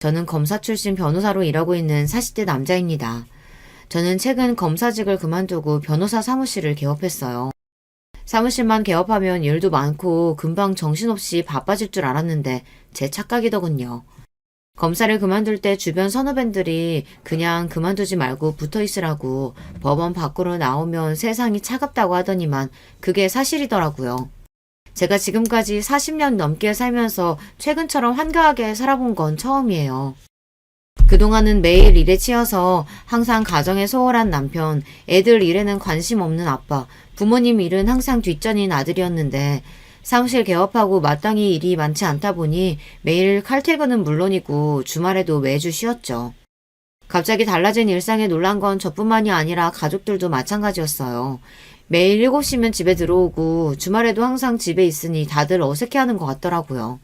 저는 검사 출신 변호사로 일하고 있는 40대 남자입니다. 저는 최근 검사직을 그만두고 변호사 사무실을 개업했어요. 사무실만 개업하면 일도 많고 금방 정신없이 바빠질 줄 알았는데 제 착각이더군요. 검사를 그만둘 때 주변 선후배들이 그냥 그만두지 말고 붙어 있으라고 법원 밖으로 나오면 세상이 차갑다고 하더니만 그게 사실이더라고요. 제가 지금까지 40년 넘게 살면서 최근처럼 한가하게 살아본 건 처음이에요. 그동안은 매일 일에 치여서 항상 가정에 소홀한 남편, 애들 일에는 관심 없는 아빠, 부모님 일은 항상 뒷전인 아들이었는데 사무실 개업하고 마땅히 일이 많지 않다 보니 매일 칼퇴근은 물론이고 주말에도 매주 쉬었죠. 갑자기 달라진 일상에 놀란 건 저뿐만이 아니라 가족들도 마찬가지였어요. 매일 7시면 집에 들어오고 주말에도 항상 집에 있으니 다들 어색해하는 것 같더라고요.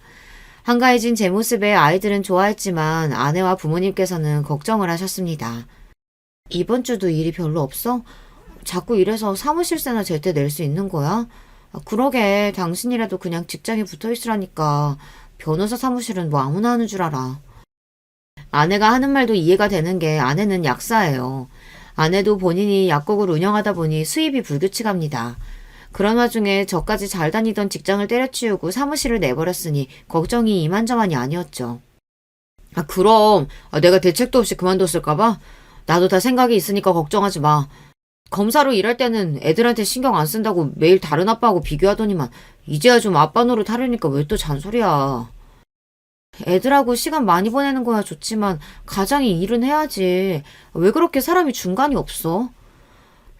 한가해진 제 모습에 아이들은 좋아했지만 아내와 부모님께서는 걱정을 하셨습니다. 이번 주도 일이 별로 없어? 자꾸 이래서 사무실세나 제때 낼 수 있는 거야? 그러게 당신이라도 그냥 직장에 붙어 있으라니까. 변호사 사무실은 뭐 아무나 하는 줄 알아. 아내가 하는 말도 이해가 되는 게 아내는 약사예요. 아내도 본인이 약국을 운영하다 보니 수입이 불규칙합니다. 그런 와중에 저까지 잘 다니던 직장을 때려치우고 사무실을 내버렸으니 걱정이 이만저만이 아니었죠. 그럼 내가 대책도 없이 그만뒀을까봐? 나도 다 생각이 있으니까 걱정하지 마. 검사로 일할 때는 애들한테 신경 안 쓴다고 매일 다른 아빠하고 비교하더니만 이제야 좀 아빠 노릇 하려니까 왜 또 잔소리야. 애들하고 시간 많이 보내는 거야 좋지만 가장이 일은 해야지. 왜 그렇게 사람이 중간이 없어?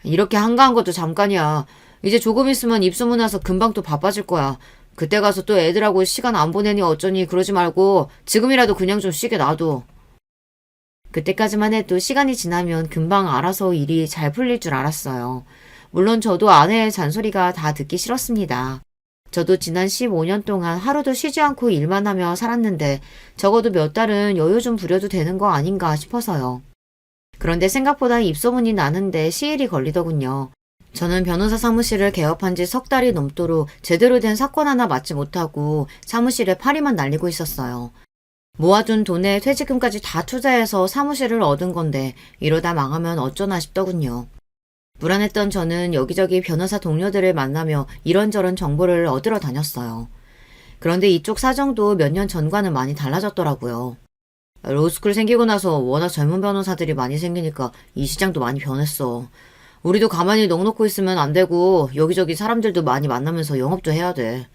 이렇게 한가한 것도 잠깐이야. 이제 조금 있으면 입소문 나서 금방 또 바빠질 거야. 그때 가서 또 애들하고 시간 안 보내니 어쩌니 그러지 말고 지금이라도 그냥 좀 쉬게 놔둬. 그때까지만 해도 시간이 지나면 금방 알아서 일이 잘 풀릴 줄 알았어요. 물론 저도 아내의 잔소리가 다 듣기 싫었습니다. 저도 지난 15년 동안 하루도 쉬지 않고 일만 하며 살았는데 적어도 몇 달은 여유 좀 부려도 되는 거 아닌가 싶어서요. 그런데 생각보다 입소문이 나는데 시일이 걸리더군요. 저는 변호사 사무실을 개업한 지 석 달이 넘도록 제대로 된 사건 하나 맡지 못하고 사무실에 파리만 날리고 있었어요. 모아둔 돈에 퇴직금까지 다 투자해서 사무실을 얻은 건데 이러다 망하면 어쩌나 싶더군요. 불안했던 저는 여기저기 변호사 동료들을 만나며 이런저런 정보를 얻으러 다녔어요. 그런데 이쪽 사정도 몇 년 전과는 많이 달라졌더라고요. 로스쿨 생기고 나서 워낙 젊은 변호사들이 많이 생기니까 이 시장도 많이 변했어. 우리도 가만히 넋놓고 있으면 안 되고 여기저기 사람들도 많이 만나면서 영업도 해야 돼.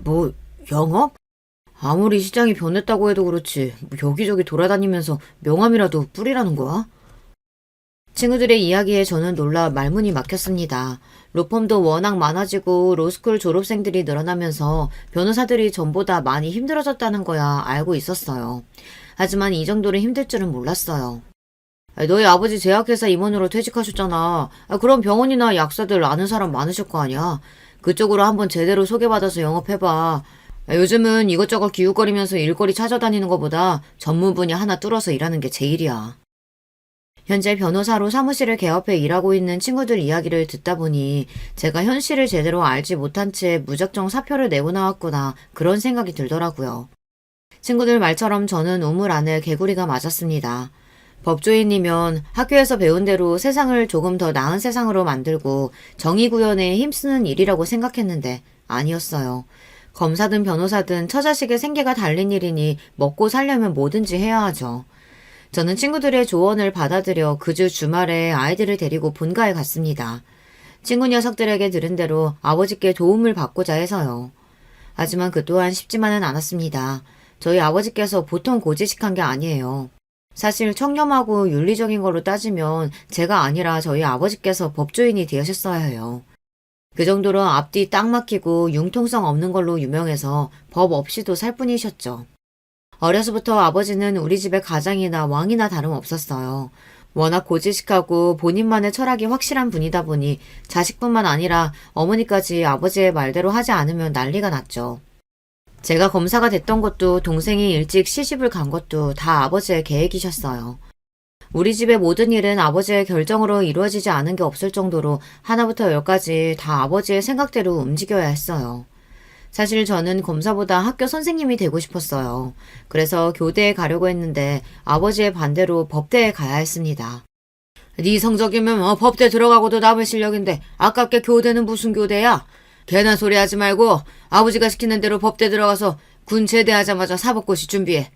뭐 영업? 아무리 시장이 변했다고 해도 그렇지 여기저기 돌아다니면서 명함이라도 뿌리라는 거야? 친구들의 이야기에 저는 놀라 말문이 막혔습니다. 로펌도 워낙 많아지고 로스쿨 졸업생들이 늘어나면서 변호사들이 전보다 많이 힘들어졌다는 거야 알고 있었어요. 하지만 이 정도로 힘들 줄은 몰랐어요. 너희 아버지 제약회사 임원으로 퇴직하셨잖아. 그럼 병원이나 약사들 아는 사람 많으실 거 아니야. 그쪽으로 한번 제대로 소개받아서 영업해봐. 요즘은 이것저것 기웃거리면서 일거리 찾아다니는 것보다 전문 분야 하나 뚫어서 일하는 게 제일이야. 현재 변호사로 사무실을 개업해 일하고 있는 친구들 이야기를 듣다 보니 제가 현실을 제대로 알지 못한 채 무작정 사표를 내고 나왔구나 그런 생각이 들더라고요. 친구들 말처럼 저는 우물 안에 개구리가 맞았습니다. 법조인이면 학교에서 배운 대로 세상을 조금 더 나은 세상으로 만들고 정의 구현에 힘쓰는 일이라고 생각했는데 아니었어요. 검사든 변호사든 처자식의 생계가 달린 일이니 먹고 살려면 뭐든지 해야 하죠. 저는 친구들의 조언을 받아들여 그 주 주말에 아이들을 데리고 본가에 갔습니다. 친구 녀석들에게 들은 대로 아버지께 도움을 받고자 해서요. 하지만 그 또한 쉽지만은 않았습니다. 저희 아버지께서 보통 고지식한 게 아니에요. 사실 청렴하고 윤리적인 걸로 따지면 제가 아니라 저희 아버지께서 법조인이 되셨어야 해요. 그 정도로 앞뒤 딱 막히고 융통성 없는 걸로 유명해서 법 없이도 살 뿐이셨죠. 어려서부터 아버지는 우리 집의 가장이나 왕이나 다름없었어요. 워낙 고지식하고 본인만의 철학이 확실한 분이다 보니 자식뿐만 아니라 어머니까지 아버지의 말대로 하지 않으면 난리가 났죠. 제가 검사가 됐던 것도 동생이 일찍 시집을 간 것도 다 아버지의 계획이셨어요. 우리 집의 모든 일은 아버지의 결정으로 이루어지지 않은 게 없을 정도로 하나부터 열까지 다 아버지의 생각대로 움직여야 했어요. 사실 저는 검사보다 학교 선생님이 되고 싶었어요. 그래서 교대에 가려고 했는데 아버지의 반대로 법대에 가야 했습니다. 네 성적이면 법대 들어가고도 남을 실력인데 아깝게 교대는 무슨 교대야? 괜한 소리 하지 말고 아버지가 시키는 대로 법대 들어가서 군 제대하자마자 사법고시 준비해.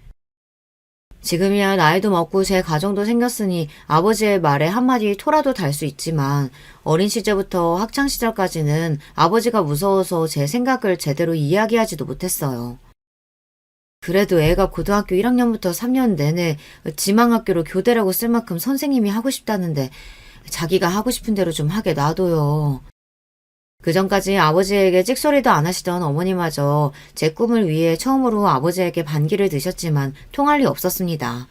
지금이야 나이도 먹고 제 가정도 생겼으니 아버지의 말에 한마디 토라도 달 수 있지만 어린 시절부터 학창 시절까지는 아버지가 무서워서 제 생각을 제대로 이야기하지도 못했어요. 그래도 애가 고등학교 1학년부터 3년 내내 지망학교로 교대라고 쓸 만큼 선생님이 하고 싶다는데 자기가 하고 싶은 대로 좀 하게 놔둬요. 그전까지 아버지에게 찍소리도 안 하시던 어머니마저 제 꿈을 위해 처음으로 아버지에게 반기를 드셨지만 통할 리 없었습니다.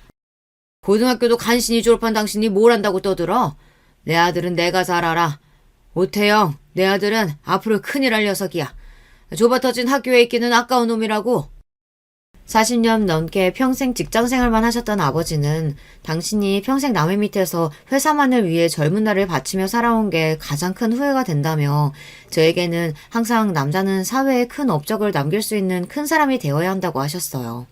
고등학교도 간신히 졸업한 당신이 뭘 안다고 떠들어? 내 아들은 내가 잘 알아. 오태영, 내 아들은 앞으로 큰일 할 녀석이야. 좁아터진 학교에 있기는 아까운 놈이라고. 40년 넘게 평생 직장생활만 하셨던 아버지는 당신이 평생 남의 밑에서 회사만을 위해 젊은 날을 바치며 살아온 게 가장 큰 후회가 된다며 저에게는 항상 남자는 사회에 큰 업적을 남길 수 있는 큰 사람이 되어야 한다고 하셨어요.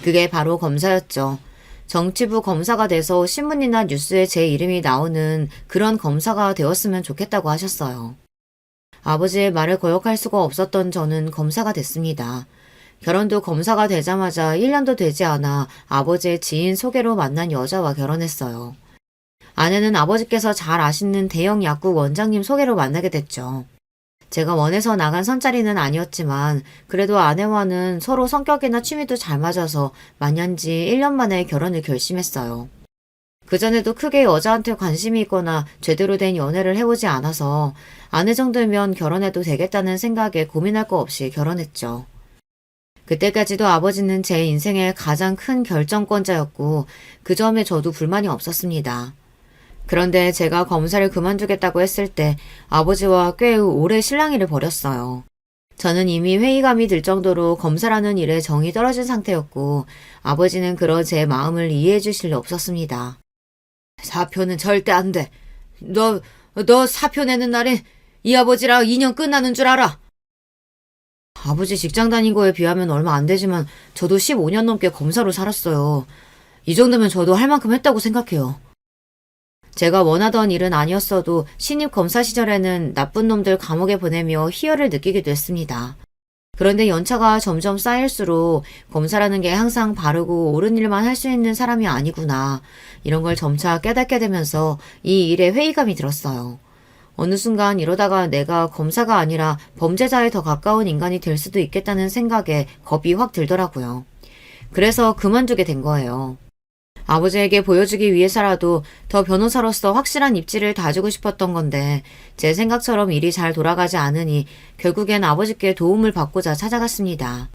그게 바로 검사였죠. 정치부 검사가 돼서 신문이나 뉴스에 제 이름이 나오는 그런 검사가 되었으면 좋겠다고 하셨어요. 아버지의 말을 거역할 수가 없었던 저는 검사가 됐습니다. 결혼도 검사가 되자마자 1년도 되지 않아 아버지의 지인 소개로 만난 여자와 결혼했어요. 아내는 아버지께서 잘 아시는 대형 약국 원장님 소개로 만나게 됐죠. 제가 원해서 나간 선자리는 아니었지만 그래도 아내와는 서로 성격이나 취미도 잘 맞아서 만난 지 1년 만에 결혼을 결심했어요. 그전에도 크게 여자한테 관심이 있거나 제대로 된 연애를 해보지 않아서 아내 정도면 결혼해도 되겠다는 생각에 고민할 거 없이 결혼했죠. 그때까지도 아버지는 제 인생의 가장 큰 결정권자였고 그 점에 저도 불만이 없었습니다. 그런데 제가 검사를 그만두겠다고 했을 때 아버지와 꽤 오래 실랑이를 벌였어요. 저는 이미 회의감이 들 정도로 검사라는 일에 정이 떨어진 상태였고 아버지는 그런 제 마음을 이해해 주실 리 없었습니다. 사표는 절대 안 돼. 너 사표 내는 날엔 이 아버지랑 2년 끝나는 줄 알아. 아버지 직장 다닌 거에 비하면 얼마 안 되지만 저도 15년 넘게 검사로 살았어요. 이 정도면 저도 할 만큼 했다고 생각해요. 제가 원하던 일은 아니었어도 신입 검사 시절에는 나쁜 놈들 감옥에 보내며 희열을 느끼기도 했습니다. 그런데 연차가 점점 쌓일수록 검사라는 게 항상 바르고 옳은 일만 할 수 있는 사람이 아니구나. 이런 걸 점차 깨닫게 되면서 이 일에 회의감이 들었어요. 어느 순간 이러다가 내가 검사가 아니라 범죄자에 더 가까운 인간이 될 수도 있겠다는 생각에 겁이 확 들더라고요. 그래서 그만두게 된 거예요. 아버지에게 보여주기 위해서라도 더 변호사로서 확실한 입지를 다지고 싶었던 건데 제 생각처럼 일이 잘 돌아가지 않으니 결국엔 아버지께 도움을 받고자 찾아갔습니다.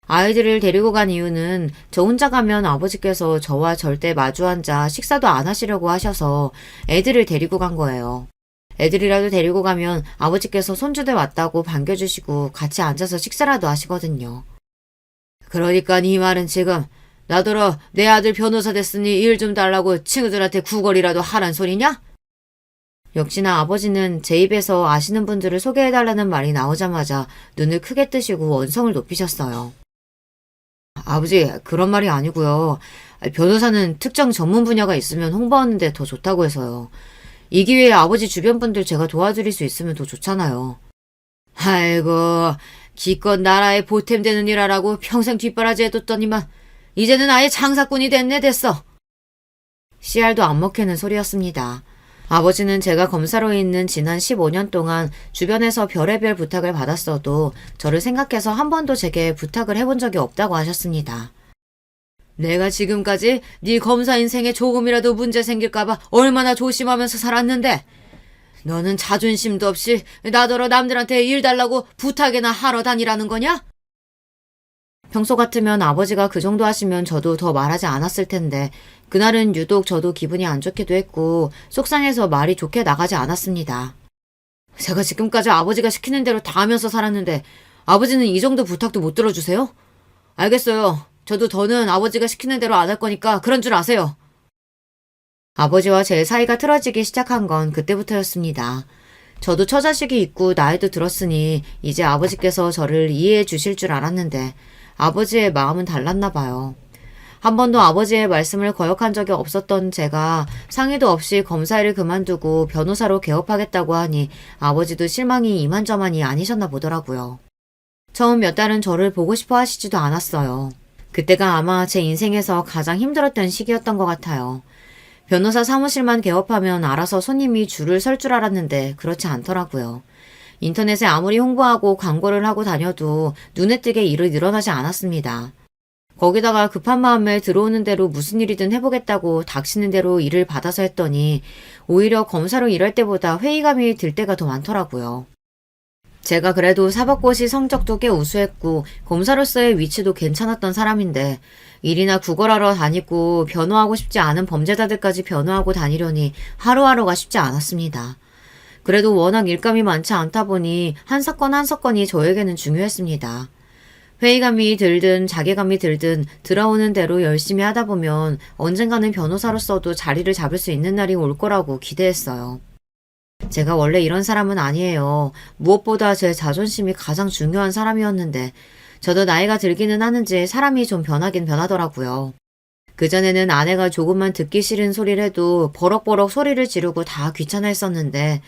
아이들을 데리고 간 이유는 저 혼자 가면 아버지께서 저와 절대 마주 앉아 식사도 안 하시려고 하셔서 애들을 데리고 간 거예요. 애들이라도 데리고 가면 아버지께서 손주들 왔다고 반겨주시고 같이 앉아서 식사라도 하시거든요. 그러니까 네 말은 지금 나더러 내 아들 변호사 됐으니 일 좀 달라고 친구들한테 구걸이라도 하란 소리냐? 역시나 아버지는 제 입에서 아시는 분들을 소개해달라는 말이 나오자마자 눈을 크게 뜨시고 원성을 높이셨어요. 아버지, 그런 말이 아니고요. 변호사는 특정 전문 분야가 있으면 홍보하는데 더 좋다고 해서요. 이 기회에 아버지 주변 분들 제가 도와드릴 수 있으면 더 좋잖아요. 아이고, 기껏 나라에 보탬되는 일 하라고 평생 뒷바라지 해뒀더니만 이제는 아예 장사꾼이 됐어. 씨알도 안 먹히는 소리였습니다. 아버지는 제가 검사로 있는 지난 15년 동안 주변에서 별의별 부탁을 받았어도 저를 생각해서 한 번도 제게 부탁을 해본 적이 없다고 하셨습니다. 내가 지금까지 네 검사 인생에 조금이라도 문제 생길까봐 얼마나 조심하면서 살았는데 너는 자존심도 없이 나더러 남들한테 일 달라고 부탁이나 하러 다니라는 거냐? 평소 같으면 아버지가 그 정도 하시면 저도 더 말하지 않았을 텐데 그날은 유독 저도 기분이 안 좋기도 했고 속상해서 말이 좋게 나가지 않았습니다. 제가 지금까지 아버지가 시키는 대로 다 하면서 살았는데 아버지는 이 정도 부탁도 못 들어주세요? 알겠어요. 저도 더는 아버지가 시키는 대로 안 할 거니까 그런 줄 아세요. 아버지와 제 사이가 틀어지기 시작한 건 그때부터였습니다. 저도 처자식이 있고 나이도 들었으니 이제 아버지께서 저를 이해해 주실 줄 알았는데 아버지의 마음은 달랐나 봐요. 한 번도 아버지의 말씀을 거역한 적이 없었던 제가 상의도 없이 검사일을 그만두고 변호사로 개업하겠다고 하니 아버지도 실망이 이만저만이 아니셨나 보더라고요. 처음 몇 달은 저를 보고 싶어 하시지도 않았어요. 그때가 아마 제 인생에서 가장 힘들었던 시기였던 것 같아요. 변호사 사무실만 개업하면 알아서 손님이 줄을 설 줄 알았는데 그렇지 않더라고요. 인터넷에 아무리 홍보하고 광고를 하고 다녀도 눈에 띄게 일이 늘어나지 않았습니다. 거기다가 급한 마음에 들어오는 대로 무슨 일이든 해보겠다고 닥치는 대로 일을 받아서 했더니 오히려 검사로 일할 때보다 회의감이 들 때가 더 많더라고요. 제가 그래도 사법고시 성적도 꽤 우수했고 검사로서의 위치도 괜찮았던 사람인데 일이나 구걸하러 다니고 변호하고 싶지 않은 범죄자들까지 변호하고 다니려니 하루하루가 쉽지 않았습니다. 그래도 워낙 일감이 많지 않다 보니 한 사건 한 사건이 저에게는 중요했습니다. 회의감이 들든 자괴감이 들든 들어오는 대로 열심히 하다 보면 언젠가는 변호사로서도 자리를 잡을 수 있는 날이 올 거라고 기대했어요. 제가 원래 이런 사람은 아니에요. 무엇보다 제 자존심이 가장 중요한 사람이었는데 저도 나이가 들기는 하는지 사람이 좀 변하긴 변하더라고요. 그전에는 아내가 조금만 듣기 싫은 소리를 해도 버럭버럭 소리를 지르고 다 귀찮아했었는데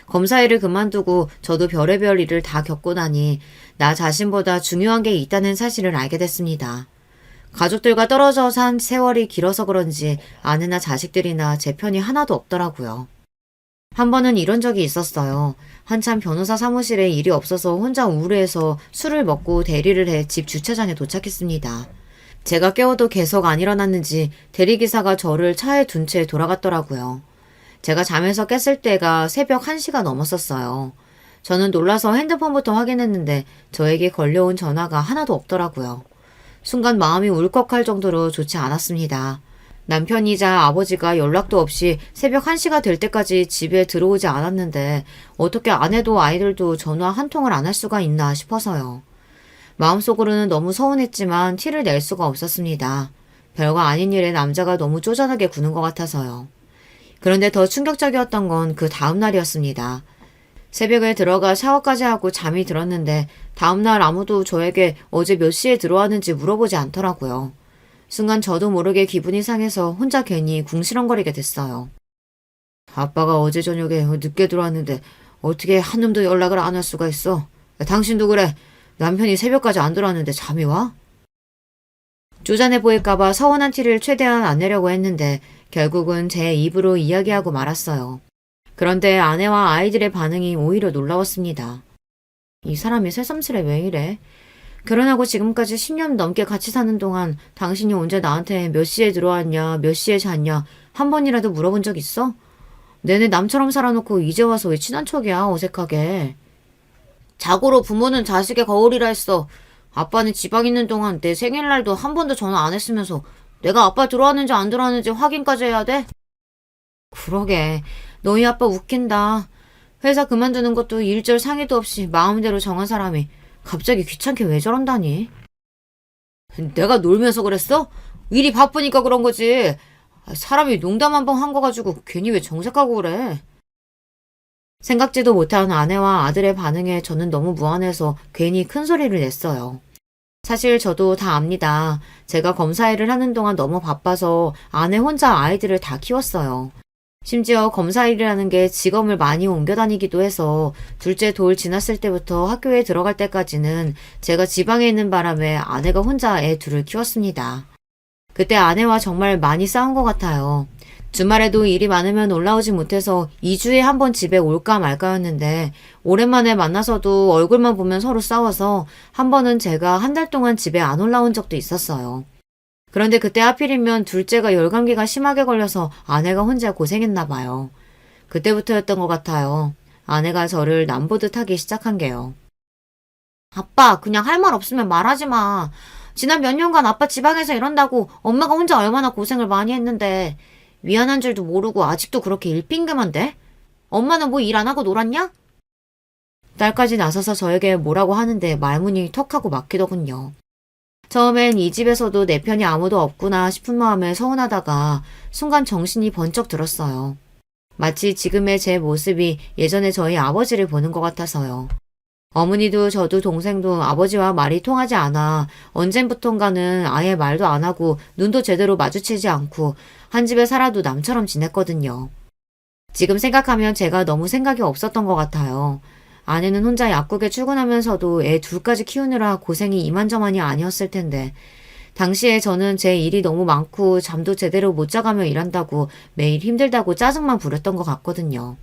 검사 일을 그만두고 저도 별의별 일을 다 겪고 나니 나 자신보다 중요한 게 있다는 사실을 알게 됐습니다. 가족들과 떨어져 산 세월이 길어서 그런지 아내나 자식들이나 제 편이 하나도 없더라고요. 한 번은 이런 적이 있었어요. 한참 변호사 사무실에 일이 없어서 혼자 우울해서 술을 먹고 대리를 해 집 주차장에 도착했습니다. 제가 깨워도 계속 안 일어났는지 대리기사가 저를 차에 둔 채 돌아갔더라고요. 제가 잠에서 깼을 때가 새벽 1시가 넘었었어요. 저는 놀라서 핸드폰부터 확인했는데 저에게 걸려온 전화가 하나도 없더라고요. 순간 마음이 울컥할 정도로 좋지 않았습니다. 남편이자 아버지가 연락도 없이 새벽 1시가 될 때까지 집에 들어오지 않았는데 어떻게 아내도 아이들도 전화 한 통을 안 할 수가 있나 싶어서요. 마음속으로는 너무 서운했지만 티를 낼 수가 없었습니다. 별거 아닌 일에 남자가 너무 쪼잔하게 구는 것 같아서요. 그런데 더 충격적이었던 건 그 다음 날이었습니다. 새벽에 들어가 샤워까지 하고 잠이 들었는데 다음날 아무도 저에게 어제 몇 시에 들어왔는지 물어보지 않더라고요. 순간 저도 모르게 기분이 상해서 혼자 괜히 궁시렁거리게 됐어요. 아빠가 어제 저녁에 늦게 들어왔는데 어떻게 한 놈도 연락을 안 할 수가 있어? 당신도 그래. 남편이 새벽까지 안 들어왔는데 잠이 와? 쪼잔해 보일까봐 서운한 티를 최대한 안 내려고 했는데 결국은 제 입으로 이야기하고 말았어요. 그런데 아내와 아이들의 반응이 오히려 놀라웠습니다. 이 사람이 새삼스레 왜 이래? 결혼하고 지금까지 10년 넘게 같이 사는 동안 당신이 언제 나한테 몇 시에 들어왔냐, 몇 시에 잤냐 한 번이라도 물어본 적 있어? 내내 남처럼 살아놓고 이제 와서 왜 친한 척이야, 어색하게. 자고로 부모는 자식의 거울이라 했어. 아빠는 지방 있는 동안 내 생일날도 한 번도 전화 안 했으면서 내가 아빠 들어왔는지 안 들어왔는지 확인까지 해야 돼? 그러게. 너희 아빠 웃긴다. 회사 그만두는 것도 일절 상의도 없이 마음대로 정한 사람이 갑자기 귀찮게 왜 저런다니? 내가 놀면서 그랬어? 일이 바쁘니까 그런 거지. 사람이 농담 한 번 한 거 가지고 괜히 왜 정색하고 그래? 생각지도 못한 아내와 아들의 반응에 저는 너무 무안해서 괜히 큰 소리를 냈어요. 사실 저도 다 압니다. 제가 검사 일을 하는 동안 너무 바빠서 아내 혼자 아이들을 다 키웠어요. 심지어 검사 일이라는 게 직업을 많이 옮겨 다니기도 해서 둘째 돌 지났을 때부터 학교에 들어갈 때까지는 제가 지방에 있는 바람에 아내가 혼자 애 둘을 키웠습니다. 그때 아내와 정말 많이 싸운 것 같아요. 주말에도 일이 많으면 올라오지 못해서 2주에 한 번 집에 올까 말까였는데 오랜만에 만나서도 얼굴만 보면 서로 싸워서 한 번은 제가 한 달 동안 집에 안 올라온 적도 있었어요. 그런데 그때 하필이면 둘째가 열감기가 심하게 걸려서 아내가 혼자 고생했나 봐요. 그때부터였던 것 같아요. 아내가 저를 남보듯 하기 시작한 게요. 아빠, 그냥 할 말 없으면 말하지 마. 지난 몇 년간 아빠 지방에서 이런다고 엄마가 혼자 얼마나 고생을 많이 했는데 미안한 줄도 모르고 아직도 그렇게 일핑계만 대? 엄마는 뭐 일 안 하고 놀았냐? 딸까지 나서서 저에게 뭐라고 하는데 말문이 턱하고 막히더군요. 처음엔 이 집에서도 내 편이 아무도 없구나 싶은 마음에 서운하다가 순간 정신이 번쩍 들었어요. 마치 지금의 제 모습이 예전에 저희 아버지를 보는 것 같아서요. 어머니도 저도 동생도 아버지와 말이 통하지 않아 언젠부턴가는 아예 말도 안 하고 눈도 제대로 마주치지 않고 한 집에 살아도 남처럼 지냈거든요. 지금 생각하면 제가 너무 생각이 없었던 것 같아요. 아내는 혼자 약국에 출근하면서도 애 둘까지 키우느라 고생이 이만저만이 아니었을 텐데 당시에 저는 제 일이 너무 많고 잠도 제대로 못 자가며 일한다고 매일 힘들다고 짜증만 부렸던 것 같거든요.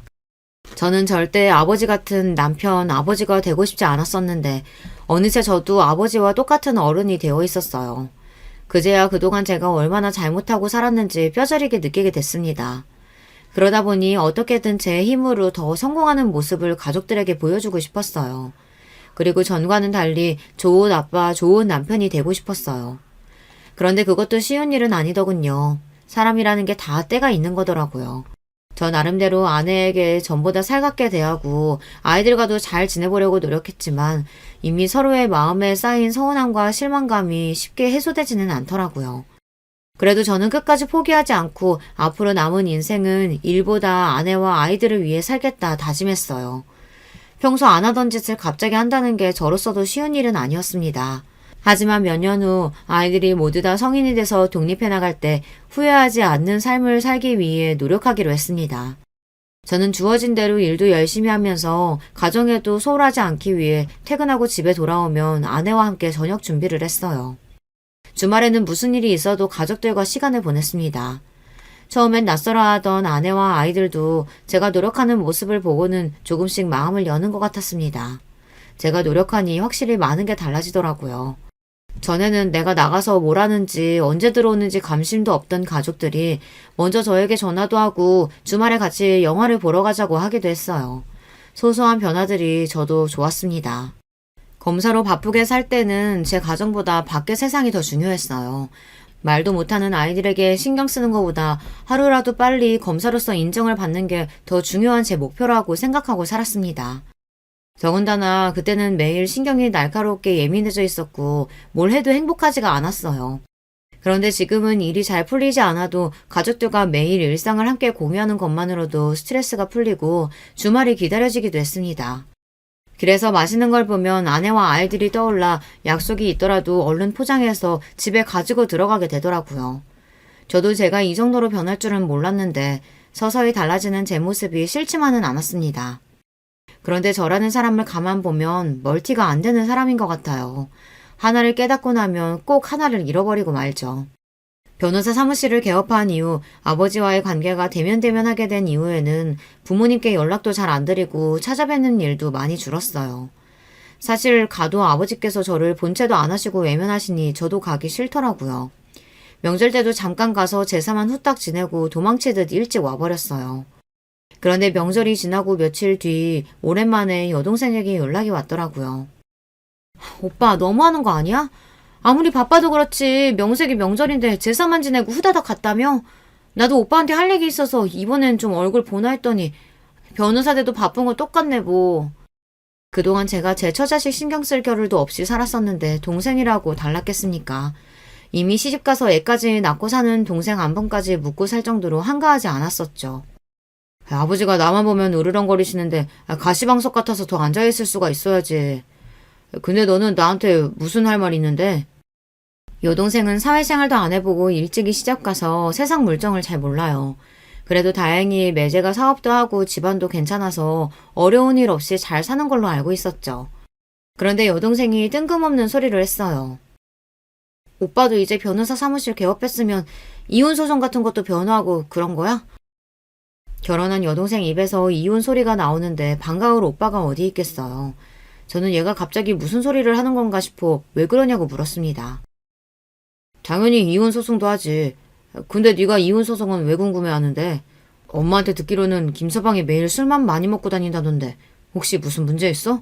저는 절대 아버지 같은 남편, 아버지가 되고 싶지 않았었는데 어느새 저도 아버지와 똑같은 어른이 되어 있었어요. 그제야 그동안 제가 얼마나 잘못하고 살았는지 뼈저리게 느끼게 됐습니다. 그러다 보니 어떻게든 제 힘으로 더 성공하는 모습을 가족들에게 보여주고 싶었어요. 그리고 전과는 달리 좋은 아빠, 좋은 남편이 되고 싶었어요. 그런데 그것도 쉬운 일은 아니더군요. 사람이라는 게 다 때가 있는 거더라고요. 저 나름대로 아내에게 전보다 살갑게 대하고 아이들과도 잘 지내보려고 노력했지만 이미 서로의 마음에 쌓인 서운함과 실망감이 쉽게 해소되지는 않더라고요. 그래도 저는 끝까지 포기하지 않고 앞으로 남은 인생은 일보다 아내와 아이들을 위해 살겠다 다짐했어요. 평소 안 하던 짓을 갑자기 한다는 게 저로서도 쉬운 일은 아니었습니다. 하지만 몇 년 후 아이들이 모두 다 성인이 돼서 독립해 나갈 때 후회하지 않는 삶을 살기 위해 노력하기로 했습니다. 저는 주어진 대로 일도 열심히 하면서 가정에도 소홀하지 않기 위해 퇴근하고 집에 돌아오면 아내와 함께 저녁 준비를 했어요. 주말에는 무슨 일이 있어도 가족들과 시간을 보냈습니다. 처음엔 낯설어하던 아내와 아이들도 제가 노력하는 모습을 보고는 조금씩 마음을 여는 것 같았습니다. 제가 노력하니 확실히 많은 게 달라지더라고요. 전에는 내가 나가서 뭘 하는지 언제 들어오는지 감심도 없던 가족들이 먼저 저에게 전화도 하고 주말에 같이 영화를 보러 가자고 하기도 했어요. 소소한 변화들이 저도 좋았습니다. 검사로 바쁘게 살 때는 제 가정보다 밖의 세상이 더 중요했어요. 말도 못하는 아이들에게 신경 쓰는 것보다 하루라도 빨리 검사로서 인정을 받는 게 더 중요한 제 목표라고 생각하고 살았습니다. 더군다나 그때는 매일 신경이 날카롭게 예민해져 있었고 뭘 해도 행복하지가 않았어요. 그런데 지금은 일이 잘 풀리지 않아도 가족들과 매일 일상을 함께 공유하는 것만으로도 스트레스가 풀리고 주말이 기다려지기도 했습니다. 그래서 맛있는 걸 보면 아내와 아이들이 떠올라 약속이 있더라도 얼른 포장해서 집에 가지고 들어가게 되더라고요. 저도 제가 이 정도로 변할 줄은 몰랐는데 서서히 달라지는 제 모습이 싫지만은 않았습니다. 그런데 저라는 사람을 가만 보면 멀티가 안 되는 사람인 것 같아요. 하나를 깨닫고 나면 꼭 하나를 잃어버리고 말죠. 변호사 사무실을 개업한 이후 아버지와의 관계가 대면대면하게 된 이후에는 부모님께 연락도 잘 안 드리고 찾아뵙는 일도 많이 줄었어요. 사실 가도 아버지께서 저를 본체도 안 하시고 외면하시니 저도 가기 싫더라고요. 명절 때도 잠깐 가서 제사만 후딱 지내고 도망치듯 일찍 와버렸어요. 그런데 명절이 지나고 며칠 뒤 오랜만에 여동생에게 연락이 왔더라고요. 오빠 너무하는 거 아니야? 아무리 바빠도 그렇지 명색이 명절인데 제사만 지내고 후다닥 갔다며? 나도 오빠한테 할 얘기 있어서 이번엔 좀 얼굴 보나 했더니 변호사 돼도 바쁜 거 똑같네 뭐. 그동안 제가 제 처자식 신경 쓸 겨를도 없이 살았었는데 동생이라고 달랐겠습니까? 이미 시집가서 애까지 낳고 사는 동생 안번까지 묻고 살 정도로 한가하지 않았었죠. 아버지가 나만 보면 으르렁거리시는데 가시방석 같아서 더 앉아있을 수가 있어야지. 근데 너는 나한테 무슨 할 말 있는데? 여동생은 사회생활도 안 해보고 일찍이 시집 가서 세상 물정을 잘 몰라요. 그래도 다행히 매제가 사업도 하고 집안도 괜찮아서 어려운 일 없이 잘 사는 걸로 알고 있었죠. 그런데 여동생이 뜬금없는 소리를 했어요. 오빠도 이제 변호사 사무실 개업했으면 이혼소송 같은 것도 변호하고 그런 거야? 결혼한 여동생 입에서 이혼 소리가 나오는데 반가울 오빠가 어디 있겠어요. 저는 얘가 갑자기 무슨 소리를 하는 건가 싶어 왜 그러냐고 물었습니다. 당연히 이혼 소송도 하지. 근데 네가 이혼 소송은 왜 궁금해하는데? 엄마한테 듣기로는 김서방이 매일 술만 많이 먹고 다닌다던데 혹시 무슨 문제 있어?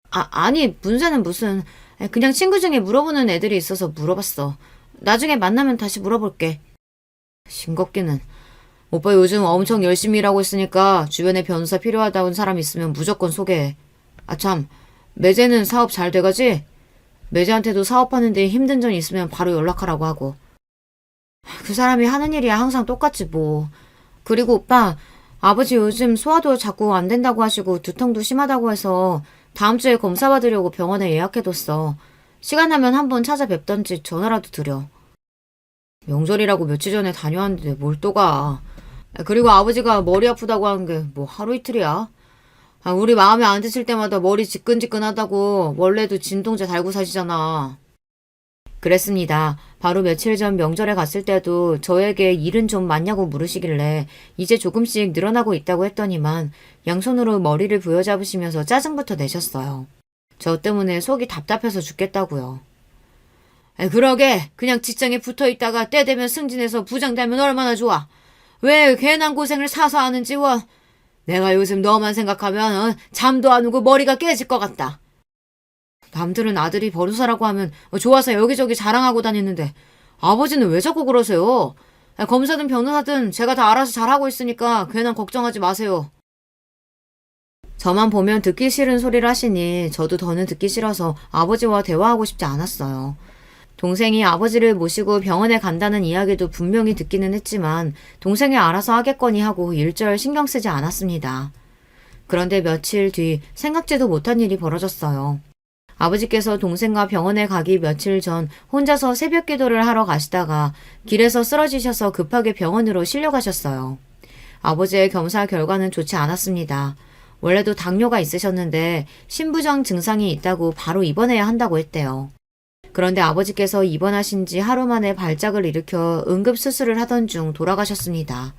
아니 문제는 무슨 그냥 친구 중에 물어보는 애들이 있어서 물어봤어. 나중에 만나면 다시 물어볼게. 싱겁기는. 오빠 요즘 엄청 열심히 일하고 있으니까 주변에 변호사 필요하다는 사람 있으면 무조건 소개해. 참, 매제는 사업 잘 돼가지? 매제한테도 사업하는데 힘든 점 있으면 바로 연락하라고 하고. 그 사람이 하는 일이야 항상 똑같지 뭐. 그리고 오빠, 아버지 요즘 소화도 자꾸 안 된다고 하시고 두통도 심하다고 해서 다음 주에 검사 받으려고 병원에 예약해뒀어. 시간 나면 한번 찾아뵙던지 전화라도 드려. 명절이라고 며칠 전에 다녀왔는데 뭘 또 가. 그리고 아버지가 머리 아프다고 하는 게 뭐 하루 이틀이야? 우리 마음에 안 드실 때마다 머리 지끈지끈하다고 원래도 진통제 달고 사시잖아. 그랬습니다. 바로 며칠 전 명절에 갔을 때도 저에게 일은 좀 많냐고 물으시길래 이제 조금씩 늘어나고 있다고 했더니만 양손으로 머리를 부여잡으시면서 짜증부터 내셨어요. 저 때문에 속이 답답해서 죽겠다고요. 그러게 그냥 직장에 붙어 있다가 때 되면 승진해서 부장 되면 얼마나 좋아. 왜 괜한 고생을 사서 하는지 원. 내가 요즘 너만 생각하면 잠도 안 오고 머리가 깨질 것 같다. 남들은 아들이 변호사라고 하면 좋아서 여기저기 자랑하고 다니는데 아버지는 왜 자꾸 그러세요? 검사든 변호사든 제가 다 알아서 잘하고 있으니까 괜한 걱정하지 마세요. 저만 보면 듣기 싫은 소리를 하시니 저도 더는 듣기 싫어서 아버지와 대화하고 싶지 않았어요. 동생이 아버지를 모시고 병원에 간다는 이야기도 분명히 듣기는 했지만 동생이 알아서 하겠거니 하고 일절 신경 쓰지 않았습니다. 그런데 며칠 뒤 생각지도 못한 일이 벌어졌어요. 아버지께서 동생과 병원에 가기 며칠 전 혼자서 새벽 기도를 하러 가시다가 길에서 쓰러지셔서 급하게 병원으로 실려가셨어요. 아버지의 검사 결과는 좋지 않았습니다. 원래도 당뇨가 있으셨는데 신부정 증상이 있다고 바로 입원해야 한다고 했대요. 그런데 아버지께서 입원하신 지 하루 만에 발작을 일으켜 응급수술을 하던 중 돌아가셨습니다.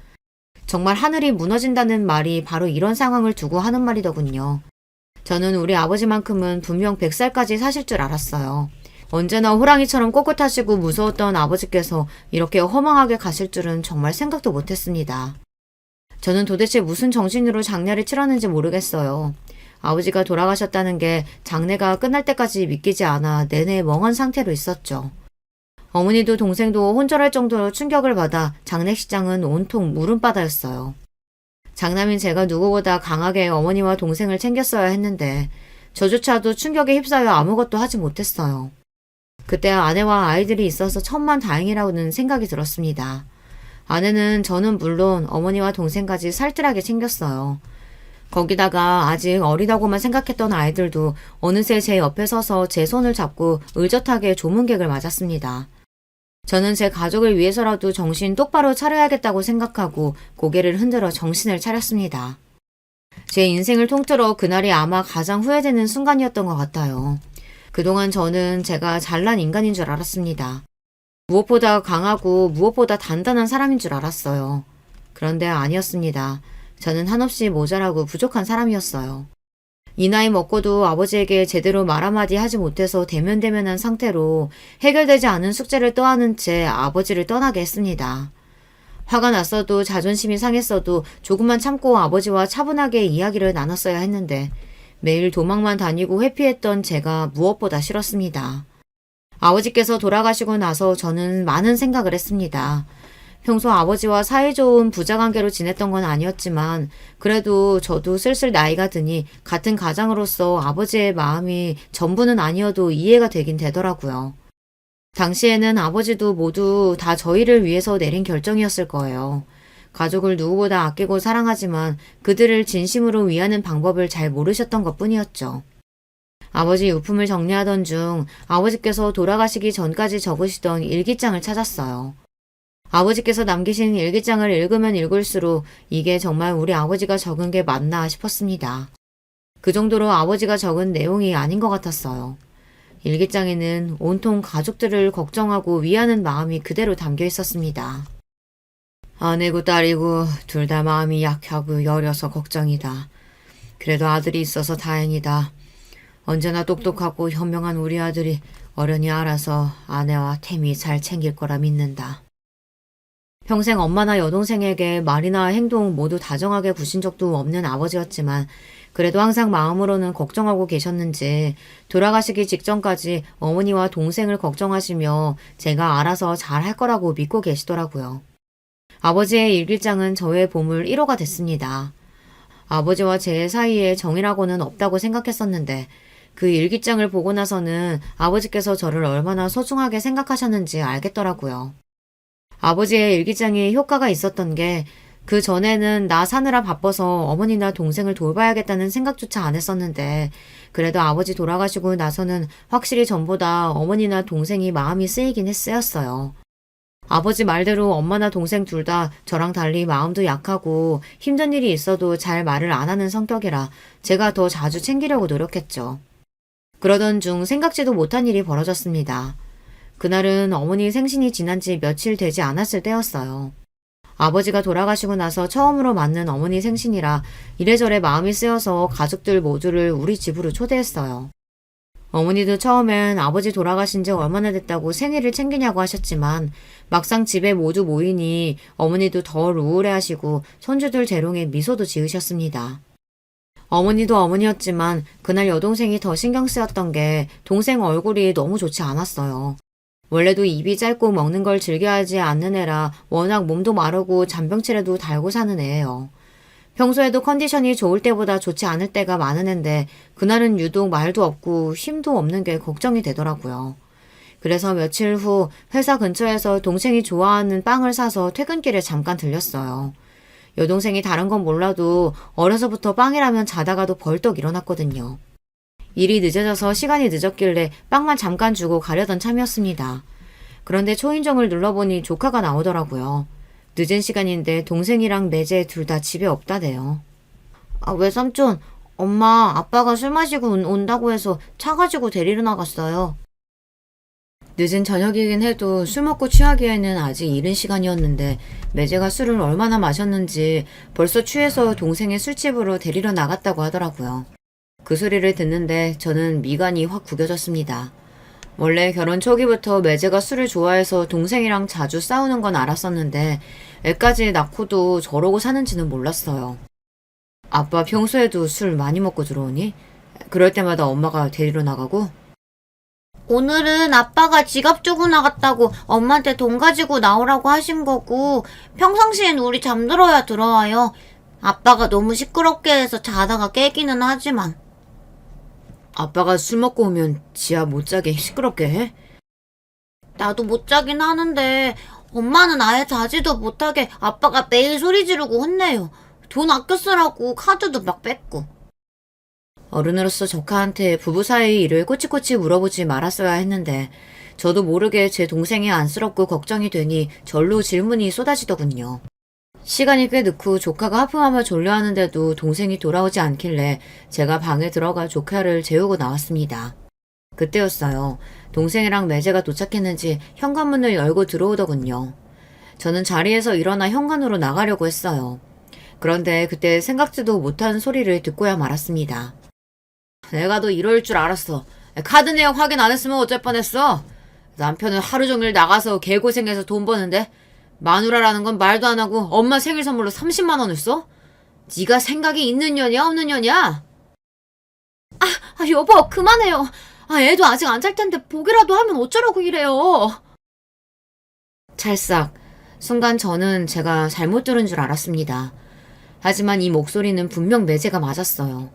정말 하늘이 무너진다는 말이 바로 이런 상황을 두고 하는 말이더군요. 저는 우리 아버지만큼은 분명 100살까지 사실 줄 알았어요. 언제나 호랑이처럼 꼿꼿하시고 무서웠던 아버지께서 이렇게 허망하게 가실 줄은 정말 생각도 못했습니다. 저는 도대체 무슨 정신으로 장례를 치렀는지 모르겠어요. 아버지가 돌아가셨다는 게 장례가 끝날 때까지 믿기지 않아 내내 멍한 상태로 있었죠. 어머니도 동생도 혼절할 정도로 충격을 받아 장례식장은 온통 물음바다였어요. 장남인 제가 누구보다 강하게 어머니와 동생을 챙겼어야 했는데 저조차도 충격에 휩싸여 아무것도 하지 못했어요. 그때 아내와 아이들이 있어서 천만다행이라고는 생각이 들었습니다. 아내는 저는 물론 어머니와 동생까지 살뜰하게 챙겼어요. 거기다가 아직 어리다고만 생각했던 아이들도 어느새 제 옆에 서서 제 손을 잡고 의젓하게 조문객을 맞았습니다. 저는 제 가족을 위해서라도 정신 똑바로 차려야겠다고 생각하고 고개를 흔들어 정신을 차렸습니다. 제 인생을 통틀어 그날이 아마 가장 후회되는 순간이었던 것 같아요. 그동안 저는 제가 잘난 인간인 줄 알았습니다. 무엇보다 강하고 무엇보다 단단한 사람인 줄 알았어요. 그런데 아니었습니다. 저는 한없이 모자라고 부족한 사람이었어요. 이 나이 먹고도 아버지에게 제대로 말 한마디 하지 못해서 대면대면한 상태로 해결되지 않은 숙제를 떠안은 채 아버지를 떠나게 했습니다. 화가 났어도 자존심이 상했어도 조금만 참고 아버지와 차분하게 이야기를 나눴어야 했는데 매일 도망만 다니고 회피했던 제가 무엇보다 싫었습니다. 아버지께서 돌아가시고 나서 저는 많은 생각을 했습니다. 평소 아버지와 사이좋은 부자관계로 지냈던 건 아니었지만 그래도 저도 슬슬 나이가 드니 같은 가장으로서 아버지의 마음이 전부는 아니어도 이해가 되긴 되더라고요. 당시에는 아버지도 모두 다 저희를 위해서 내린 결정이었을 거예요. 가족을 누구보다 아끼고 사랑하지만 그들을 진심으로 위하는 방법을 잘 모르셨던 것뿐이었죠. 아버지 유품을 정리하던 중 아버지께서 돌아가시기 전까지 적으시던 일기장을 찾았어요. 아버지께서 남기신 일기장을 읽으면 읽을수록 이게 정말 우리 아버지가 적은 게 맞나 싶었습니다. 그 정도로 아버지가 적은 내용이 아닌 것 같았어요. 일기장에는 온통 가족들을 걱정하고 위하는 마음이 그대로 담겨 있었습니다. 아내고 딸이고 둘 다 마음이 약하고 여려서 걱정이다. 그래도 아들이 있어서 다행이다. 언제나 똑똑하고 현명한 우리 아들이 어련히 알아서 아내와 태미 잘 챙길 거라 믿는다. 평생 엄마나 여동생에게 말이나 행동 모두 다정하게 구신 적도 없는 아버지였지만 그래도 항상 마음으로는 걱정하고 계셨는지 돌아가시기 직전까지 어머니와 동생을 걱정하시며 제가 알아서 잘 할 거라고 믿고 계시더라고요. 아버지의 일기장은 저의 보물 1호가 됐습니다. 아버지와 제 사이에 정이라고는 없다고 생각했었는데 그 일기장을 보고 나서는 아버지께서 저를 얼마나 소중하게 생각하셨는지 알겠더라고요. 아버지의 일기장이 효과가 있었던 게 그 전에는 나 사느라 바빠서 어머니나 동생을 돌봐야겠다는 생각조차 안 했었는데, 그래도 아버지 돌아가시고 나서는 확실히 전보다 어머니나 동생이 마음이 쓰였어요. 아버지 말대로 엄마나 동생 둘 다 저랑 달리 마음도 약하고 힘든 일이 있어도 잘 말을 안 하는 성격이라 제가 더 자주 챙기려고 노력했죠. 그러던 중 생각지도 못한 일이 벌어졌습니다. 그날은 어머니 생신이 지난 지 며칠 되지 않았을 때였어요. 아버지가 돌아가시고 나서 처음으로 맞는 어머니 생신이라 이래저래 마음이 쓰여서 가족들 모두를 우리 집으로 초대했어요. 어머니도 처음엔 아버지 돌아가신 지 얼마나 됐다고 생일을 챙기냐고 하셨지만 막상 집에 모두 모이니 어머니도 덜 우울해하시고 손주들 재롱에 미소도 지으셨습니다. 어머니도 어머니였지만 그날 여동생이 더 신경 쓰였던 게 동생 얼굴이 너무 좋지 않았어요. 원래도 입이 짧고 먹는 걸 즐겨하지 않는 애라 워낙 몸도 마르고 잔병치레도 달고 사는 애예요. 평소에도 컨디션이 좋을 때보다 좋지 않을 때가 많은 앤데 그날은 유독 말도 없고 힘도 없는 게 걱정이 되더라고요. 그래서 며칠 후 회사 근처에서 동생이 좋아하는 빵을 사서 퇴근길에 잠깐 들렸어요. 여동생이 다른 건 몰라도 어려서부터 빵이라면 자다가도 벌떡 일어났거든요. 일이 늦어져서 시간이 늦었길래 빵만 잠깐 주고 가려던 참이었습니다. 그런데 초인종을 눌러보니 조카가 나오더라고요. 늦은 시간인데 동생이랑 매제 둘 다 집에 없다네요. 외삼촌, 엄마, 아빠가 술 마시고 온다고 해서 차 가지고 데리러 나갔어요. 늦은 저녁이긴 해도 술 먹고 취하기에는 아직 이른 시간이었는데 매제가 술을 얼마나 마셨는지 벌써 취해서 동생의 술집으로 데리러 나갔다고 하더라고요. 그 소리를 듣는데 저는 미간이 확 구겨졌습니다. 원래 결혼 초기부터 매제가 술을 좋아해서 동생이랑 자주 싸우는 건 알았었는데 애까지 낳고도 저러고 사는지는 몰랐어요. 아빠 평소에도 술 많이 먹고 들어오니? 그럴 때마다 엄마가 데리러 나가고? 오늘은 아빠가 지갑 주고 나갔다고 엄마한테 돈 가지고 나오라고 하신 거고 평상시엔 우리 잠들어야 들어와요. 아빠가 너무 시끄럽게 해서 자다가 깨기는 하지만. 아빠가 술 먹고 오면 지하 못 자게 시끄럽게 해? 나도 못 자긴 하는데 엄마는 아예 자지도 못하게 아빠가 매일 소리 지르고 혼내요. 돈 아껴 쓰라고 카드도 막 뺏고. 어른으로서 조카한테 부부 사이 일을 꼬치꼬치 물어보지 말았어야 했는데 저도 모르게 제 동생이 안쓰럽고 걱정이 되니 절로 질문이 쏟아지더군요. 시간이 꽤 늦고 조카가 하품하며 졸려하는데도 동생이 돌아오지 않길래 제가 방에 들어가 조카를 재우고 나왔습니다. 그때였어요. 동생이랑 매제가 도착했는지 현관문을 열고 들어오더군요. 저는 자리에서 일어나 현관으로 나가려고 했어요. 그런데 그때 생각지도 못한 소리를 듣고야 말았습니다. 내가 너 이럴 줄 알았어. 카드 내역 확인 안 했으면 어쩔 뻔했어. 남편은 하루 종일 나가서 개고생해서 돈 버는데 마누라라는 건 말도 안 하고 엄마 생일 선물로 30만 원을 써? 네가 생각이 있는 년이야 없는 년이야? 여보 그만해요. 애도 아직 안 잘 텐데 보기라도 하면 어쩌라고 이래요. 찰싹. 순간 저는 제가 잘못 들은 줄 알았습니다. 하지만 이 목소리는 분명 매제가 맞았어요.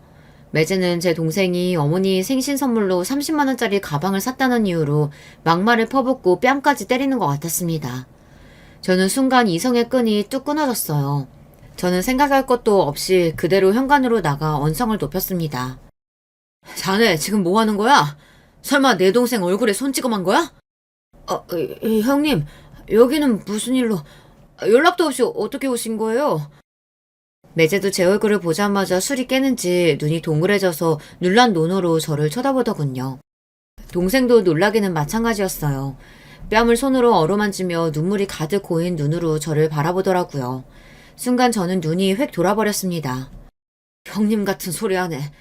매제는 제 동생이 어머니 생신 선물로 30만 원짜리 가방을 샀다는 이유로 막말을 퍼붓고 뺨까지 때리는 것 같았습니다. 저는 순간 이성의 끈이 뚝 끊어졌어요. 저는 생각할 것도 없이 그대로 현관으로 나가 언성을 높였습니다. 자네 지금 뭐 하는 거야? 설마 내 동생 얼굴에 손 찍어만 거야? 형님, 여기는 무슨 일로 연락도 없이 어떻게 오신 거예요? 매제도 제 얼굴을 보자마자 술이 깨는지 눈이 동그래져서 놀란 눈으로 저를 쳐다보더군요. 동생도 놀라기는 마찬가지였어요. 뺨을 손으로 어루만지며 눈물이 가득 고인 눈으로 저를 바라보더라고요. 순간 저는 눈이 획 돌아버렸습니다. 형님 같은 소리 하네.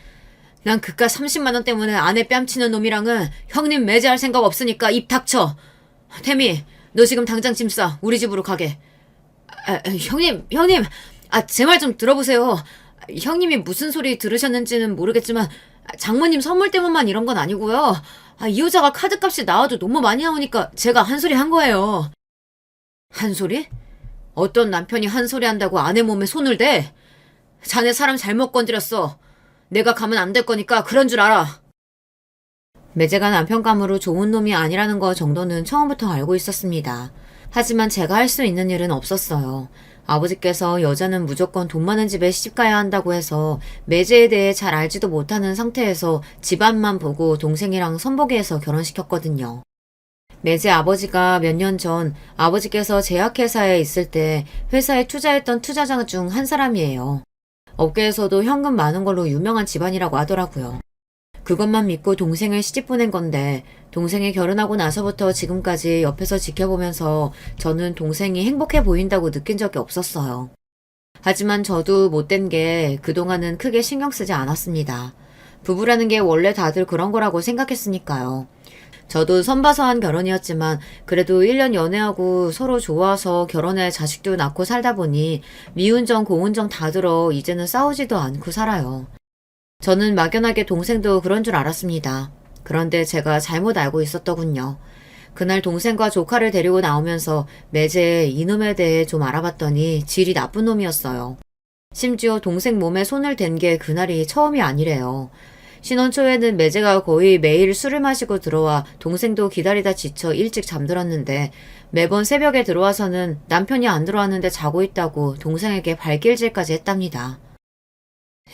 난 그깟 30만 원 때문에 아내 뺨치는 놈이랑은 형님 매제할 생각 없으니까 입 닥쳐. 태미, 너 지금 당장 짐 싸. 우리 집으로 가게. 형님. 제 말 좀 들어보세요. 형님이 무슨 소리 들으셨는지는 모르겠지만 장모님 선물 때문만 이런 건 아니고요. 이 여자가 카드값이 나와도 너무 많이 나오니까 제가 한 소리 한 거예요. 한 소리? 어떤 남편이 한 소리 한다고 아내 몸에 손을 대? 자네 사람 잘못 건드렸어. 내가 가면 안 될 거니까 그런 줄 알아. 매제가 남편감으로 좋은 놈이 아니라는 거 정도는 처음부터 알고 있었습니다. 하지만 제가 할 수 있는 일은 없었어요. 아버지께서 여자는 무조건 돈 많은 집에 시집가야 한다고 해서 매제에 대해 잘 알지도 못하는 상태에서 집안만 보고 동생이랑 선보기해서 결혼시켰거든요. 매제 아버지가 몇 년 전 아버지께서 제약회사에 있을 때 회사에 투자했던 투자자 중 한 사람이에요. 업계에서도 현금 많은 걸로 유명한 집안이라고 하더라고요. 그것만 믿고 동생을 시집 보낸 건데 동생이 결혼하고 나서부터 지금까지 옆에서 지켜보면서 저는 동생이 행복해 보인다고 느낀 적이 없었어요. 하지만 저도 못된 게 그동안은 크게 신경 쓰지 않았습니다. 부부라는 게 원래 다들 그런 거라고 생각했으니까요. 저도 선봐서 한 결혼이었지만 그래도 1년 연애하고 서로 좋아서 결혼해 자식도 낳고 살다 보니 미운정 고운정 다 들어 이제는 싸우지도 않고 살아요. 저는 막연하게 동생도 그런 줄 알았습니다. 그런데 제가 잘못 알고 있었더군요. 그날 동생과 조카를 데리고 나오면서 매제 이놈에 대해 좀 알아봤더니 질이 나쁜 놈이었어요. 심지어 동생 몸에 손을 댄 게 그날이 처음이 아니래요. 신혼 초에는 매제가 거의 매일 술을 마시고 들어와 동생도 기다리다 지쳐 일찍 잠들었는데 매번 새벽에 들어와서는 남편이 안 들어왔는데 자고 있다고 동생에게 발길질까지 했답니다.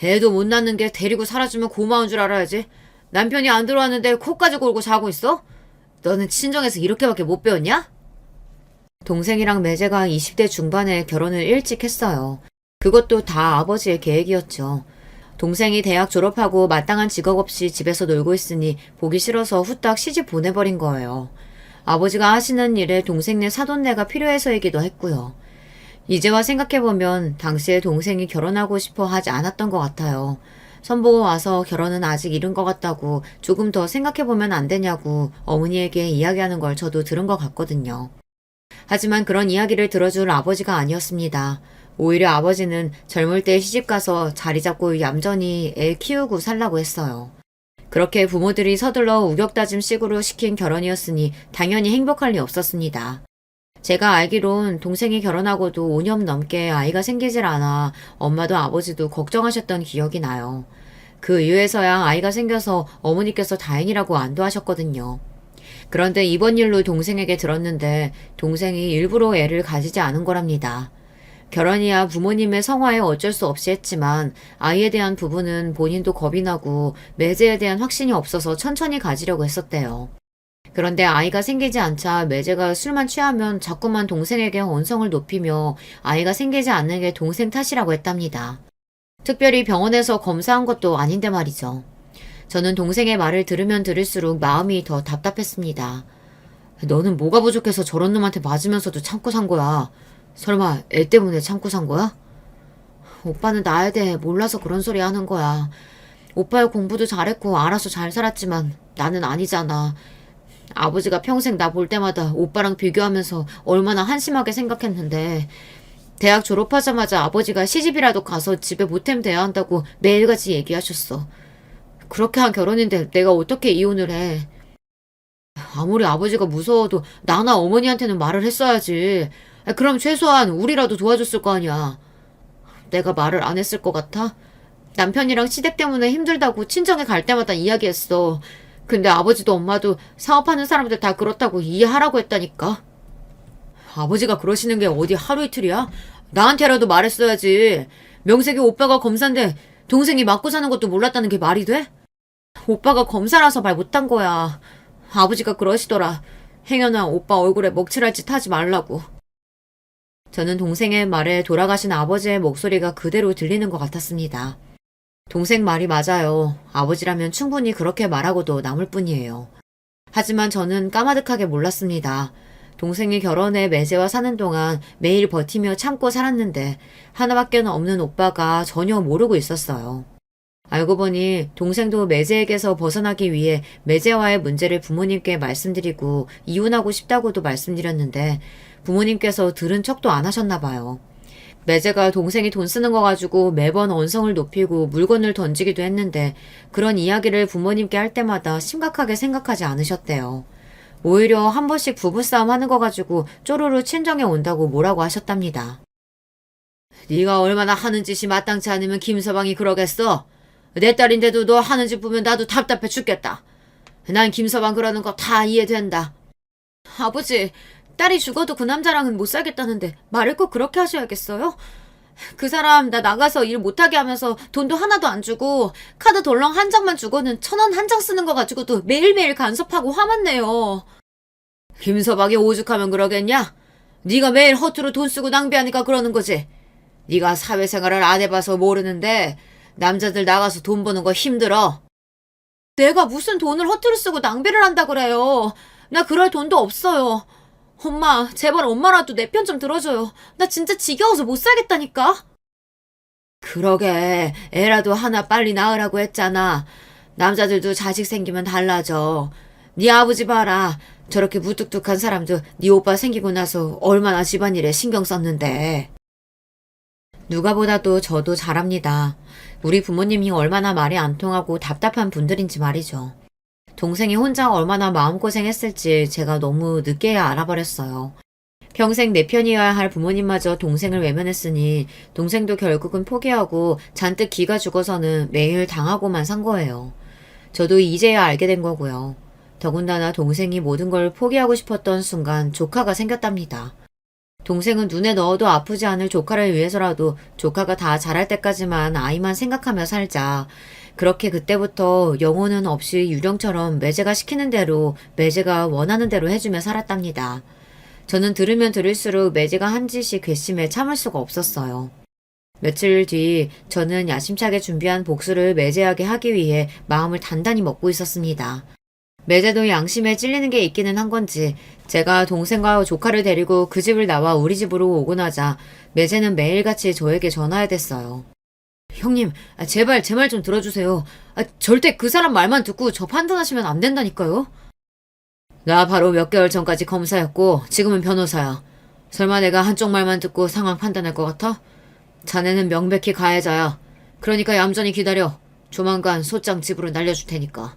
애도 못 낳는 게 데리고 살아주면 고마운 줄 알아야지. 남편이 안 들어왔는데 코까지 골고 자고 있어? 너는 친정에서 이렇게밖에 못 배웠냐? 동생이랑 매제가 20대 중반에 결혼을 일찍 했어요. 그것도 다 아버지의 계획이었죠. 동생이 대학 졸업하고 마땅한 직업 없이 집에서 놀고 있으니 보기 싫어서 후딱 시집 보내버린 거예요. 아버지가 하시는 일에 동생네 사돈네가 필요해서이기도 했고요. 이제와 생각해보면 당시에 동생이 결혼하고 싶어 하지 않았던 것 같아요. 선보고 와서 결혼은 아직 이른 것 같다고 조금 더 생각해보면 안 되냐고 어머니에게 이야기하는 걸 저도 들은 것 같거든요. 하지만 그런 이야기를 들어줄 아버지가 아니었습니다. 오히려 아버지는 젊을 때 시집가서 자리 잡고 얌전히 애 키우고 살라고 했어요. 그렇게 부모들이 서둘러 우격다짐식으로 시킨 결혼이었으니 당연히 행복할 리 없었습니다. 제가 알기론 동생이 결혼하고도 5년 넘게 아이가 생기질 않아 엄마도 아버지도 걱정하셨던 기억이 나요. 그 이유에서야 아이가 생겨서 어머니께서 다행이라고 안도하셨거든요. 그런데 이번 일로 동생에게 들었는데 동생이 일부러 애를 가지지 않은 거랍니다. 결혼이야 부모님의 성화에 어쩔 수 없이 했지만 아이에 대한 부분은 본인도 겁이 나고 매제에 대한 확신이 없어서 천천히 가지려고 했었대요. 그런데 아이가 생기지 않자 매제가 술만 취하면 자꾸만 동생에게 언성을 높이며 아이가 생기지 않는 게 동생 탓이라고 했답니다. 특별히 병원에서 검사한 것도 아닌데 말이죠. 저는 동생의 말을 들으면 들을수록 마음이 더 답답했습니다. 너는 뭐가 부족해서 저런 놈한테 맞으면서도 참고 산 거야. 설마 애 때문에 참고 산 거야? 오빠는 나에 대해 몰라서 그런 소리 하는 거야. 오빠의 공부도 잘했고 알아서 잘 살았지만 나는 아니잖아. 아버지가 평생 나 볼 때마다 오빠랑 비교하면서 얼마나 한심하게 생각했는데 대학 졸업하자마자 아버지가 시집이라도 가서 집에 보탬 돼야 한다고 매일같이 얘기하셨어. 그렇게 한 결혼인데 내가 어떻게 이혼을 해. 아무리 아버지가 무서워도 나나 어머니한테는 말을 했어야지. 그럼 최소한 우리라도 도와줬을 거 아니야. 내가 말을 안 했을 것 같아? 남편이랑 시댁 때문에 힘들다고 친정에 갈 때마다 이야기했어. 근데 아버지도 엄마도 사업하는 사람들 다 그렇다고 이해하라고 했다니까. 아버지가 그러시는 게 어디 하루 이틀이야? 나한테라도 말했어야지. 명색이 오빠가 검사인데 동생이 맞고 사는 것도 몰랐다는 게 말이 돼? 오빠가 검사라서 말 못한 거야. 아버지가 그러시더라. 행여나 오빠 얼굴에 먹칠할 짓 하지 말라고. 저는 동생의 말에 돌아가신 아버지의 목소리가 그대로 들리는 것 같았습니다. 동생 말이 맞아요. 아버지라면 충분히 그렇게 말하고도 남을 뿐이에요. 하지만 저는 까마득하게 몰랐습니다. 동생이 결혼해 매제와 사는 동안 매일 버티며 참고 살았는데 하나밖에 없는 오빠가 전혀 모르고 있었어요. 알고 보니 동생도 매제에게서 벗어나기 위해 매제와의 문제를 부모님께 말씀드리고 이혼하고 싶다고도 말씀드렸는데 부모님께서 들은 척도 안 하셨나 봐요. 매제가 동생이 돈 쓰는 거 가지고 매번 언성을 높이고 물건을 던지기도 했는데 그런 이야기를 부모님께 할 때마다 심각하게 생각하지 않으셨대요. 오히려 한 번씩 부부싸움 하는 거 가지고 쪼르르 친정에 온다고 뭐라고 하셨답니다. 네가 얼마나 하는 짓이 마땅치 않으면 김서방이 그러겠어? 내 딸인데도 너 하는 짓 보면 나도 답답해 죽겠다. 난 김서방 그러는 거 다 이해된다. 아버지, 딸이 죽어도 그 남자랑은 못 살겠다는데 말을 꼭 그렇게 하셔야겠어요? 그 사람 나 나가서 일 못하게 하면서 돈도 하나도 안 주고 카드 덜렁 한 장만 주고는 1,000원 한 장 쓰는 거 가지고도 매일매일 간섭하고 화만 내요. 김서방이 오죽하면 그러겠냐? 네가 매일 허투루 돈 쓰고 낭비하니까 그러는 거지. 네가 사회생활을 안 해봐서 모르는데 남자들 나가서 돈 버는 거 힘들어. 내가 무슨 돈을 허투루 쓰고 낭비를 한다 그래요. 나 그럴 돈도 없어요. 엄마, 제발 엄마라도 내 편 좀 들어줘요. 나 진짜 지겨워서 못 살겠다니까. 그러게, 애라도 하나 빨리 낳으라고 했잖아. 남자들도 자식 생기면 달라져. 네 아버지 봐라. 저렇게 무뚝뚝한 사람도 네 오빠 생기고 나서 얼마나 집안일에 신경 썼는데. 누가 보다도 저도 잘 압니다. 우리 부모님이 얼마나 말이 안 통하고 답답한 분들인지 말이죠. 동생이 혼자 얼마나 마음고생했을지 제가 너무 늦게야 알아버렸어요. 평생 내 편이어야 할 부모님마저 동생을 외면했으니 동생도 결국은 포기하고 잔뜩 기가 죽어서는 매일 당하고만 산 거예요. 저도 이제야 알게 된 거고요. 더군다나 동생이 모든 걸 포기하고 싶었던 순간 조카가 생겼답니다. 동생은 눈에 넣어도 아프지 않을 조카를 위해서라도 조카가 다 자랄 때까지만 아이만 생각하며 살자. 그렇게 그때부터 영혼은 없이 유령처럼 매제가 시키는 대로 매제가 원하는 대로 해주며 살았답니다. 저는 들으면 들을수록 매제가 한 짓이 괘씸해 참을 수가 없었어요. 며칠 뒤 저는 야심차게 준비한 복수를 매제하게 하기 위해 마음을 단단히 먹고 있었습니다. 매제도 양심에 찔리는 게 있기는 한 건지 제가 동생과 조카를 데리고 그 집을 나와 우리 집으로 오고 나자 매제는 매일같이 저에게 전화해댔어요. 형님, 제발 제 말 좀 들어주세요. 절대 그 사람 말만 듣고 저 판단하시면 안 된다니까요. 나 바로 몇 개월 전까지 검사였고 지금은 변호사야. 설마 내가 한쪽 말만 듣고 상황 판단할 것 같아? 자네는 명백히 가해자야. 그러니까 얌전히 기다려. 조만간 소장 집으로 날려줄 테니까.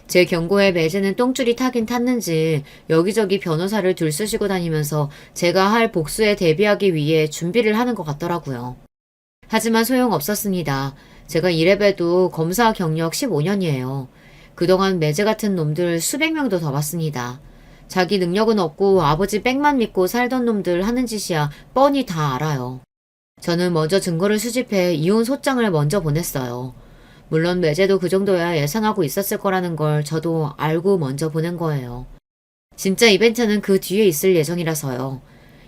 제 경고에 매제는 똥줄이 타긴 탔는지 여기저기 변호사를 들쑤시고 다니면서 제가 할 복수에 대비하기 위해 준비를 하는 것 같더라고요. 하지만 소용없었습니다. 제가 이래봬도 검사 경력 15년이에요. 그동안 매제 같은 놈들 수백 명도 더 봤습니다. 자기 능력은 없고 아버지 빽만 믿고 살던 놈들 하는 짓이야 뻔히 다 알아요. 저는 먼저 증거를 수집해 이혼 소장을 먼저 보냈어요. 물론 매제도 그 정도야 예상하고 있었을 거라는 걸 저도 알고 먼저 보낸 거예요. 진짜 이벤트는 그 뒤에 있을 예정이라서요.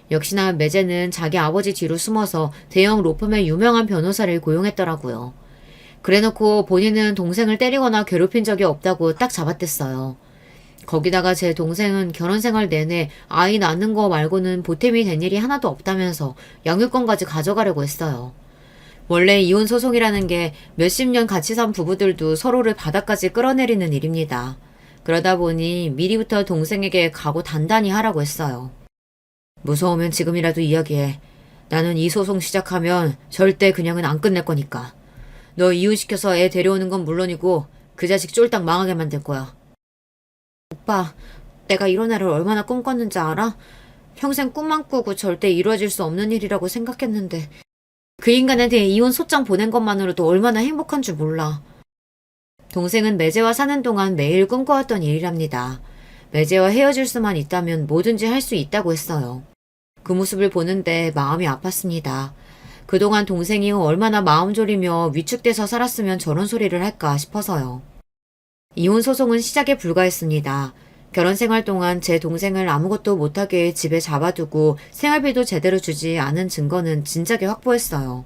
역시나 매제는 자기 아버지 뒤로 숨어서 대형 로펌의 유명한 변호사를 고용했더라고요. 그래놓고 본인은 동생을 때리거나 괴롭힌 적이 없다고 딱 잡아댔어요. 거기다가 제 동생은 결혼 생활 내내 아이 낳는 거 말고는 보탬이 된 일이 하나도 없다면서 양육권까지 가져가려고 했어요. 원래 이혼 소송이라는 게 몇십 년 같이 산 부부들도 서로를 바닥까지 끌어내리는 일입니다. 그러다 보니 미리부터 동생에게 각오 단단히 하라고 했어요. 무서우면 지금이라도 이야기해. 나는 이 소송 시작하면 절대 그냥은 안 끝낼 거니까. 너 이혼시켜서 애 데려오는 건 물론이고 그 자식 쫄딱 망하게 만들 거야. 오빠, 내가 이런 애를 얼마나 꿈꿨는지 알아? 평생 꿈만 꾸고 절대 이루어질 수 없는 일이라고 생각했는데 그 인간한테 이혼 소장 보낸 것만으로도 얼마나 행복한 줄 몰라. 동생은 매제와 사는 동안 매일 꿈꿔왔던 일이랍니다. 매제와 헤어질 수만 있다면 뭐든지 할 수 있다고 했어요. 그 모습을 보는데 마음이 아팠습니다. 그동안 동생이 얼마나 마음 졸이며 위축돼서 살았으면 저런 소리를 할까 싶어서요. 이혼 소송은 시작에 불과했습니다. 결혼 생활 동안 제 동생을 아무것도 못하게 집에 잡아두고 생활비도 제대로 주지 않은 증거는 진작에 확보했어요.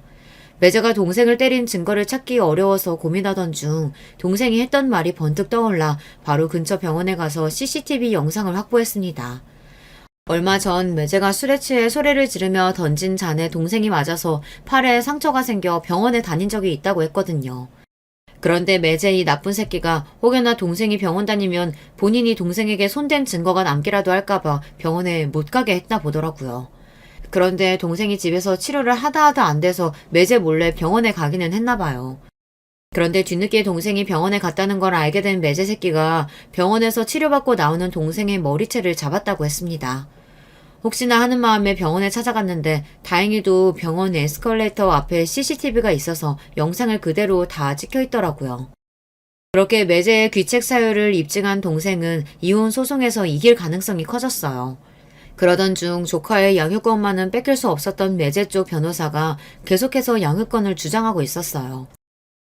매제가 동생을 때린 증거를 찾기 어려워서 고민하던 중 동생이 했던 말이 번뜩 떠올라 바로 근처 병원에 가서 CCTV 영상을 확보했습니다. 얼마 전 매제가 술에 취해 소리를 지르며 던진 잔에 동생이 맞아서 팔에 상처가 생겨 병원에 다닌 적이 있다고 했거든요. 그런데 매제 이 나쁜 새끼가 혹여나 동생이 병원 다니면 본인이 동생에게 손댄 증거가 남기라도 할까봐 병원에 못 가게 했나 보더라고요. 그런데 동생이 집에서 치료를 하다 안 돼서 매제 몰래 병원에 가기는 했나 봐요. 그런데 뒤늦게 동생이 병원에 갔다는 걸 알게 된 매제 새끼가 병원에서 치료받고 나오는 동생의 머리채를 잡았다고 했습니다. 혹시나 하는 마음에 병원에 찾아갔는데 다행히도 병원 에스컬레이터 앞에 CCTV가 있어서 영상을 그대로 다 찍혀 있더라고요. 그렇게 매제의 귀책 사유를 입증한 동생은 이혼 소송에서 이길 가능성이 커졌어요. 그러던 중 조카의 양육권만은 뺏길 수 없었던 매제 쪽 변호사가 계속해서 양육권을 주장하고 있었어요.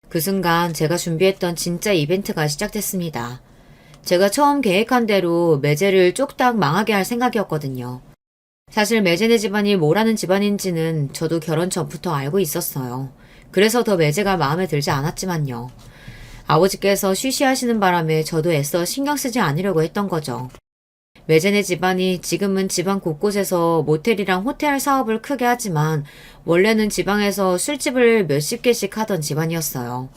그 순간 제가 준비했던 진짜 이벤트가 시작됐습니다. 제가 처음 계획한 대로 매제를 쪽딱 망하게 할 생각이었거든요. 사실 매제네 집안이 뭐라는 집안인지는 저도 결혼 전부터 알고 있었어요. 그래서 더 매제가 마음에 들지 않았지만요. 아버지께서 쉬쉬하시는 바람에 저도 애써 신경 쓰지 않으려고 했던 거죠. 매제네 집안이 지금은 지방 곳곳에서 모텔이랑 호텔 사업을 크게 하지만 원래는 지방에서 술집을 몇십 개씩 하던 집안이었어요.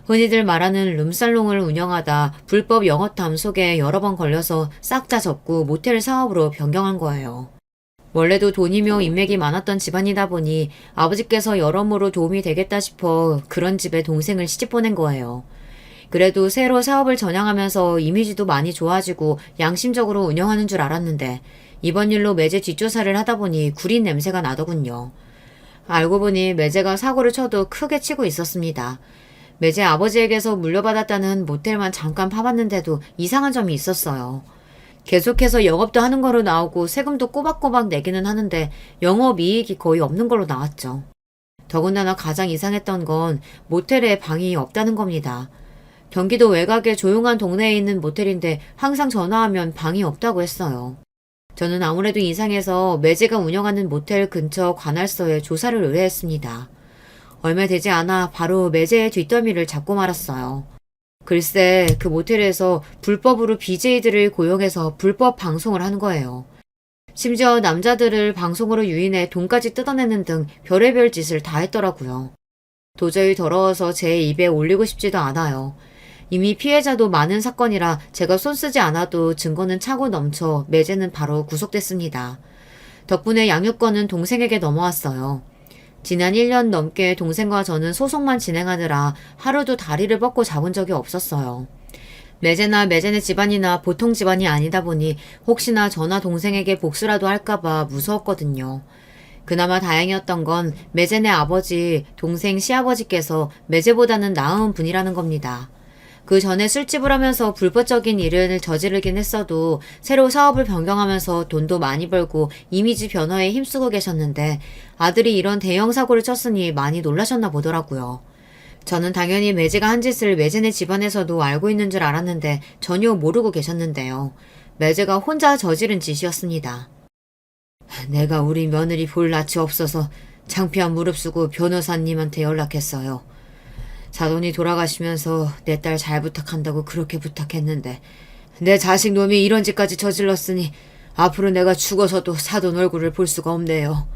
흔히들 말하는 룸살롱을 운영하다 불법 영업담 속에 여러 번 걸려서 싹 다 접고 모텔 사업으로 변경한 거예요. 원래도 돈이며 인맥이 많았던 집안이다 보니 아버지께서 여러모로 도움이 되겠다 싶어 그런 집에 동생을 시집 보낸 거예요. 그래도 새로 사업을 전향하면서 이미지도 많이 좋아지고 양심적으로 운영하는 줄 알았는데 이번 일로 매제 뒷조사를 하다 보니 구린 냄새가 나더군요. 알고 보니 매제가 사고를 쳐도 크게 치고 있었습니다. 매제 아버지에게서 물려받았다는 모텔만 잠깐 파봤는데도 이상한 점이 있었어요. 계속해서 영업도 하는 거로 나오고 세금도 꼬박꼬박 내기는 하는데 영업이익이 거의 없는 걸로 나왔죠. 더군다나 가장 이상했던 건 모텔에 방이 없다는 겁니다. 경기도 외곽의 조용한 동네에 있는 모텔인데 항상 전화하면 방이 없다고 했어요. 저는 아무래도 이상해서 매제가 운영하는 모텔 근처 관할서에 조사를 의뢰했습니다. 얼마 되지 않아 바로 매제의 뒷더미를 잡고 말았어요. 글쎄 그 모텔에서 불법으로 BJ들을 고용해서 불법 방송을 하는 거예요. 심지어 남자들을 방송으로 유인해 돈까지 뜯어내는 등 별의별 짓을 다 했더라고요. 도저히 더러워서 제 입에 올리고 싶지도 않아요. 이미 피해자도 많은 사건이라 제가 손쓰지 않아도 증거는 차고 넘쳐 매제는 바로 구속됐습니다. 덕분에 양육권은 동생에게 넘어왔어요. 지난 1년 넘게 동생과 저는 소송만 진행하느라 하루도 다리를 뻗고 자본 적이 없었어요. 매제나 매제네 집안이나 보통 집안이 아니다 보니 혹시나 저나 동생에게 복수라도 할까봐 무서웠거든요. 그나마 다행이었던 건 매제네 아버지, 동생 시아버지께서 매제보다는 나은 분이라는 겁니다. 그 전에 술집을 하면서 불법적인 일을 저지르긴 했어도 새로 사업을 변경하면서 돈도 많이 벌고 이미지 변화에 힘쓰고 계셨는데 아들이 이런 대형 사고를 쳤으니 많이 놀라셨나 보더라고요. 저는 당연히 매제가 한 짓을 매제네 집안에서도 알고 있는 줄 알았는데 전혀 모르고 계셨는데요. 매제가 혼자 저지른 짓이었습니다. 내가 우리 며느리 볼 낯이 없어서 창피한 무릅쓰고 변호사님한테 연락했어요. 사돈이 돌아가시면서 내 딸 잘 부탁한다고 그렇게 부탁했는데 내 자식 놈이 이런 짓까지 저질렀으니 앞으로 내가 죽어서도 사돈 얼굴을 볼 수가 없네요.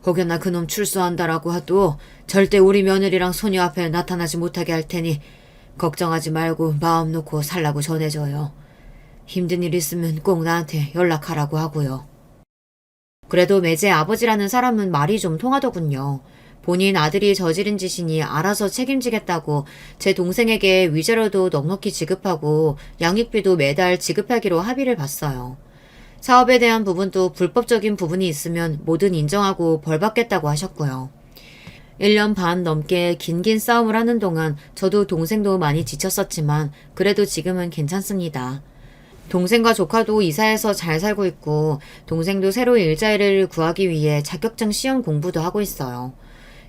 혹여나 그놈 출소한다라고 해도 절대 우리 며느리랑 소녀 앞에 나타나지 못하게 할 테니 걱정하지 말고 마음 놓고 살라고 전해줘요. 힘든 일 있으면 꼭 나한테 연락하라고 하고요. 그래도 매제 아버지라는 사람은 말이 좀 통하더군요. 본인 아들이 저지른 짓이니 알아서 책임지겠다고 제 동생에게 위자료도 넉넉히 지급하고 양육비도 매달 지급하기로 합의를 봤어요. 사업에 대한 부분도 불법적인 부분이 있으면 뭐든 인정하고 벌받겠다고 하셨고요. 1년 반 넘게 긴긴 싸움을 하는 동안 저도 동생도 많이 지쳤었지만 그래도 지금은 괜찮습니다. 동생과 조카도 이사해서 잘 살고 있고 동생도 새로 일자리를 구하기 위해 자격증 시험 공부도 하고 있어요.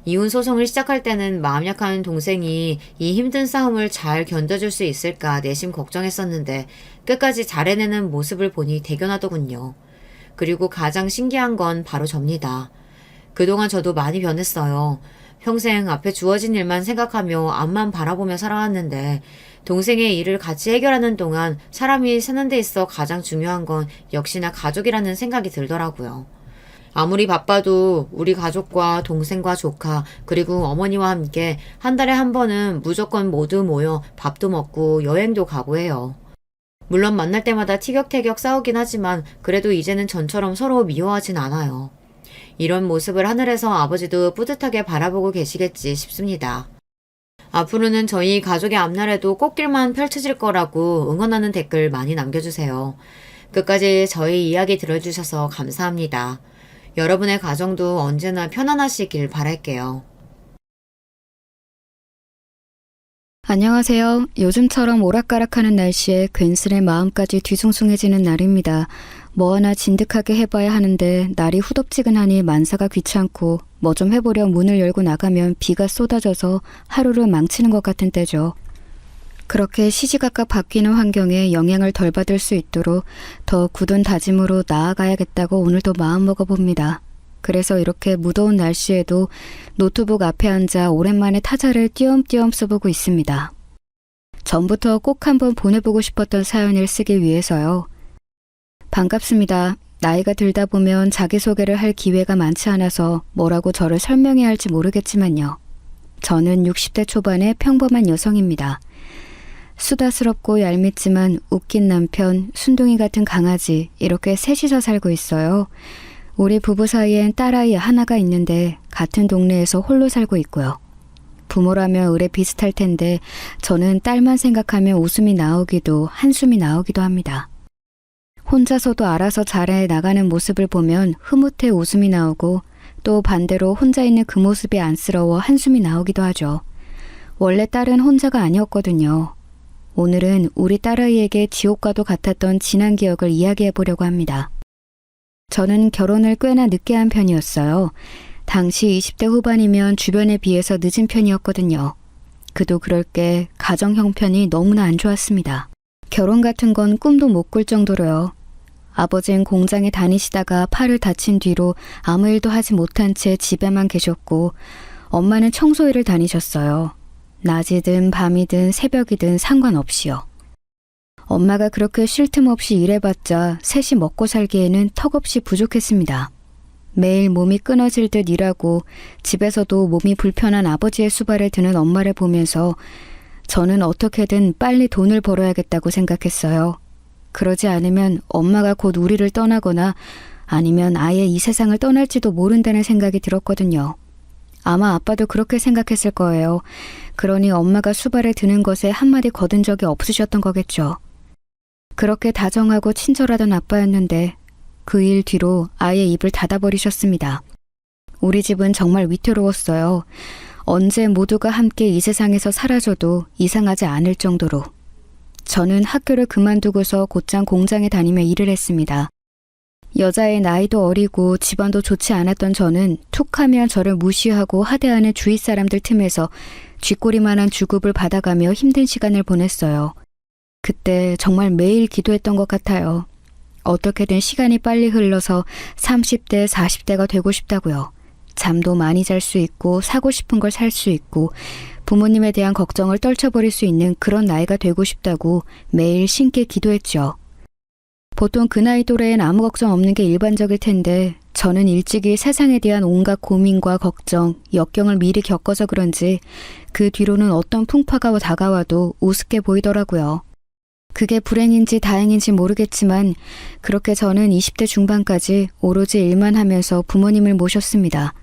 이혼 소송을 시작할 때는 마음 약한 동생이 이 힘든 싸움을 잘 견뎌줄 수 있을까 내심 걱정했었는데 끝까지 잘 해내는 모습을 보니 대견하더군요. 그리고 가장 신기한 건 바로 접니다. 그동안 저도 많이 변했어요. 평생 앞에 주어진 일만 생각하며 앞만 바라보며 살아왔는데 동생의 일을 같이 해결하는 동안 사람이 사는 데 있어 가장 중요한 건 역시나 가족이라는 생각이 들더라고요. 아무리 바빠도 우리 가족과 동생과 조카 그리고 어머니와 함께 한 달에 한 번은 무조건 모두 모여 밥도 먹고 여행도 가고 해요. 물론 만날 때마다 티격태격 싸우긴 하지만 그래도 이제는 전처럼 서로 미워하진 않아요. 이런 모습을 하늘에서 아버지도 뿌듯하게 바라보고 계시겠지 싶습니다. 앞으로는 저희 가족의 앞날에도 꽃길만 펼쳐질 거라고 응원하는 댓글 많이 남겨주세요. 끝까지 저희 이야기 들어주셔서 감사합니다. 여러분의 가정도 언제나 편안하시길 바랄게요. 안녕하세요. 요즘처럼 오락가락하는 날씨에 괜스레 마음까지 뒤숭숭해지는 날입니다. 뭐 하나 진득하게 해봐야 하는데 날이 후덥지근하니 만사가 귀찮고 뭐 좀 해보려 문을 열고 나가면 비가 쏟아져서 하루를 망치는 것 같은 때죠. 그렇게 시시각각 바뀌는 환경에 영향을 덜 받을 수 있도록 더 굳은 다짐으로 나아가야겠다고 오늘도 마음먹어봅니다. 그래서 이렇게 무더운 날씨에도 노트북 앞에 앉아 오랜만에 타자를 띄엄띄엄 써보고 있습니다. 전부터 꼭 한번 보내보고 싶었던 사연을 쓰기 위해서요. 반갑습니다. 나이가 들다 보면 자기소개를 할 기회가 많지 않아서 뭐라고 저를 설명해야 할지 모르겠지만요. 저는 60대 초반의 평범한 여성입니다. 수다스럽고 얄밉지만 웃긴 남편, 순둥이 같은 강아지 이렇게 셋이서 살고 있어요. 우리 부부 사이엔 딸아이 하나가 있는데 같은 동네에서 홀로 살고 있고요. 부모라면 의뢰 비슷할 텐데 저는 딸만 생각하면 웃음이 나오기도 한숨이 나오기도 합니다. 혼자서도 알아서 잘해 나가는 모습을 보면 흐뭇해 웃음이 나오고 또 반대로 혼자 있는 그 모습이 안쓰러워 한숨이 나오기도 하죠. 원래 딸은 혼자가 아니었거든요. 오늘은 우리 딸아이에게 지옥과도 같았던 지난 기억을 이야기해 보려고 합니다. 저는 결혼을 꽤나 늦게 한 편이었어요. 당시 20대 후반이면 주변에 비해서 늦은 편이었거든요. 그도 그럴 게 가정 형편이 너무나 안 좋았습니다. 결혼 같은 건 꿈도 못 꿀 정도로요. 아버지는 공장에 다니시다가 팔을 다친 뒤로 아무 일도 하지 못한 채 집에만 계셨고 엄마는 청소일을 다니셨어요. 낮이든 밤이든 새벽이든 상관없이요. 엄마가 그렇게 쉴 틈 없이 일해봤자 셋이 먹고 살기에는 턱없이 부족했습니다. 매일 몸이 끊어질 듯 일하고 집에서도 몸이 불편한 아버지의 수발을 드는 엄마를 보면서 저는 어떻게든 빨리 돈을 벌어야겠다고 생각했어요. 그러지 않으면 엄마가 곧 우리를 떠나거나 아니면 아예 이 세상을 떠날지도 모른다는 생각이 들었거든요. 아마 아빠도 그렇게 생각했을 거예요. 그러니 엄마가 수발을 드는 것에 한마디 거둔 적이 없으셨던 거겠죠. 그렇게 다정하고 친절하던 아빠였는데 그 일 뒤로 아예 입을 닫아버리셨습니다. 우리 집은 정말 위태로웠어요. 언제 모두가 함께 이 세상에서 사라져도 이상하지 않을 정도로. 저는 학교를 그만두고서 곧장 공장에 다니며 일을 했습니다. 여자의 나이도 어리고 집안도 좋지 않았던 저는 툭하면 저를 무시하고 하대하는 주위 사람들 틈에서 쥐꼬리만한 주급을 받아가며 힘든 시간을 보냈어요. 그때 정말 매일 기도했던 것 같아요. 어떻게든 시간이 빨리 흘러서 30대, 40대가 되고 싶다고요. 잠도 많이 잘 수 있고 사고 싶은 걸 살 수 있고 부모님에 대한 걱정을 떨쳐버릴 수 있는 그런 나이가 되고 싶다고 매일 신께 기도했죠. 보통 그 나이 또래엔 아무 걱정 없는 게 일반적일 텐데 저는 일찍이 세상에 대한 온갖 고민과 걱정, 역경을 미리 겪어서 그런지 그 뒤로는 어떤 풍파가 다가와도 우습게 보이더라고요. 그게 불행인지 다행인지 모르겠지만 그렇게 저는 20대 중반까지 오로지 일만 하면서 부모님을 모셨습니다.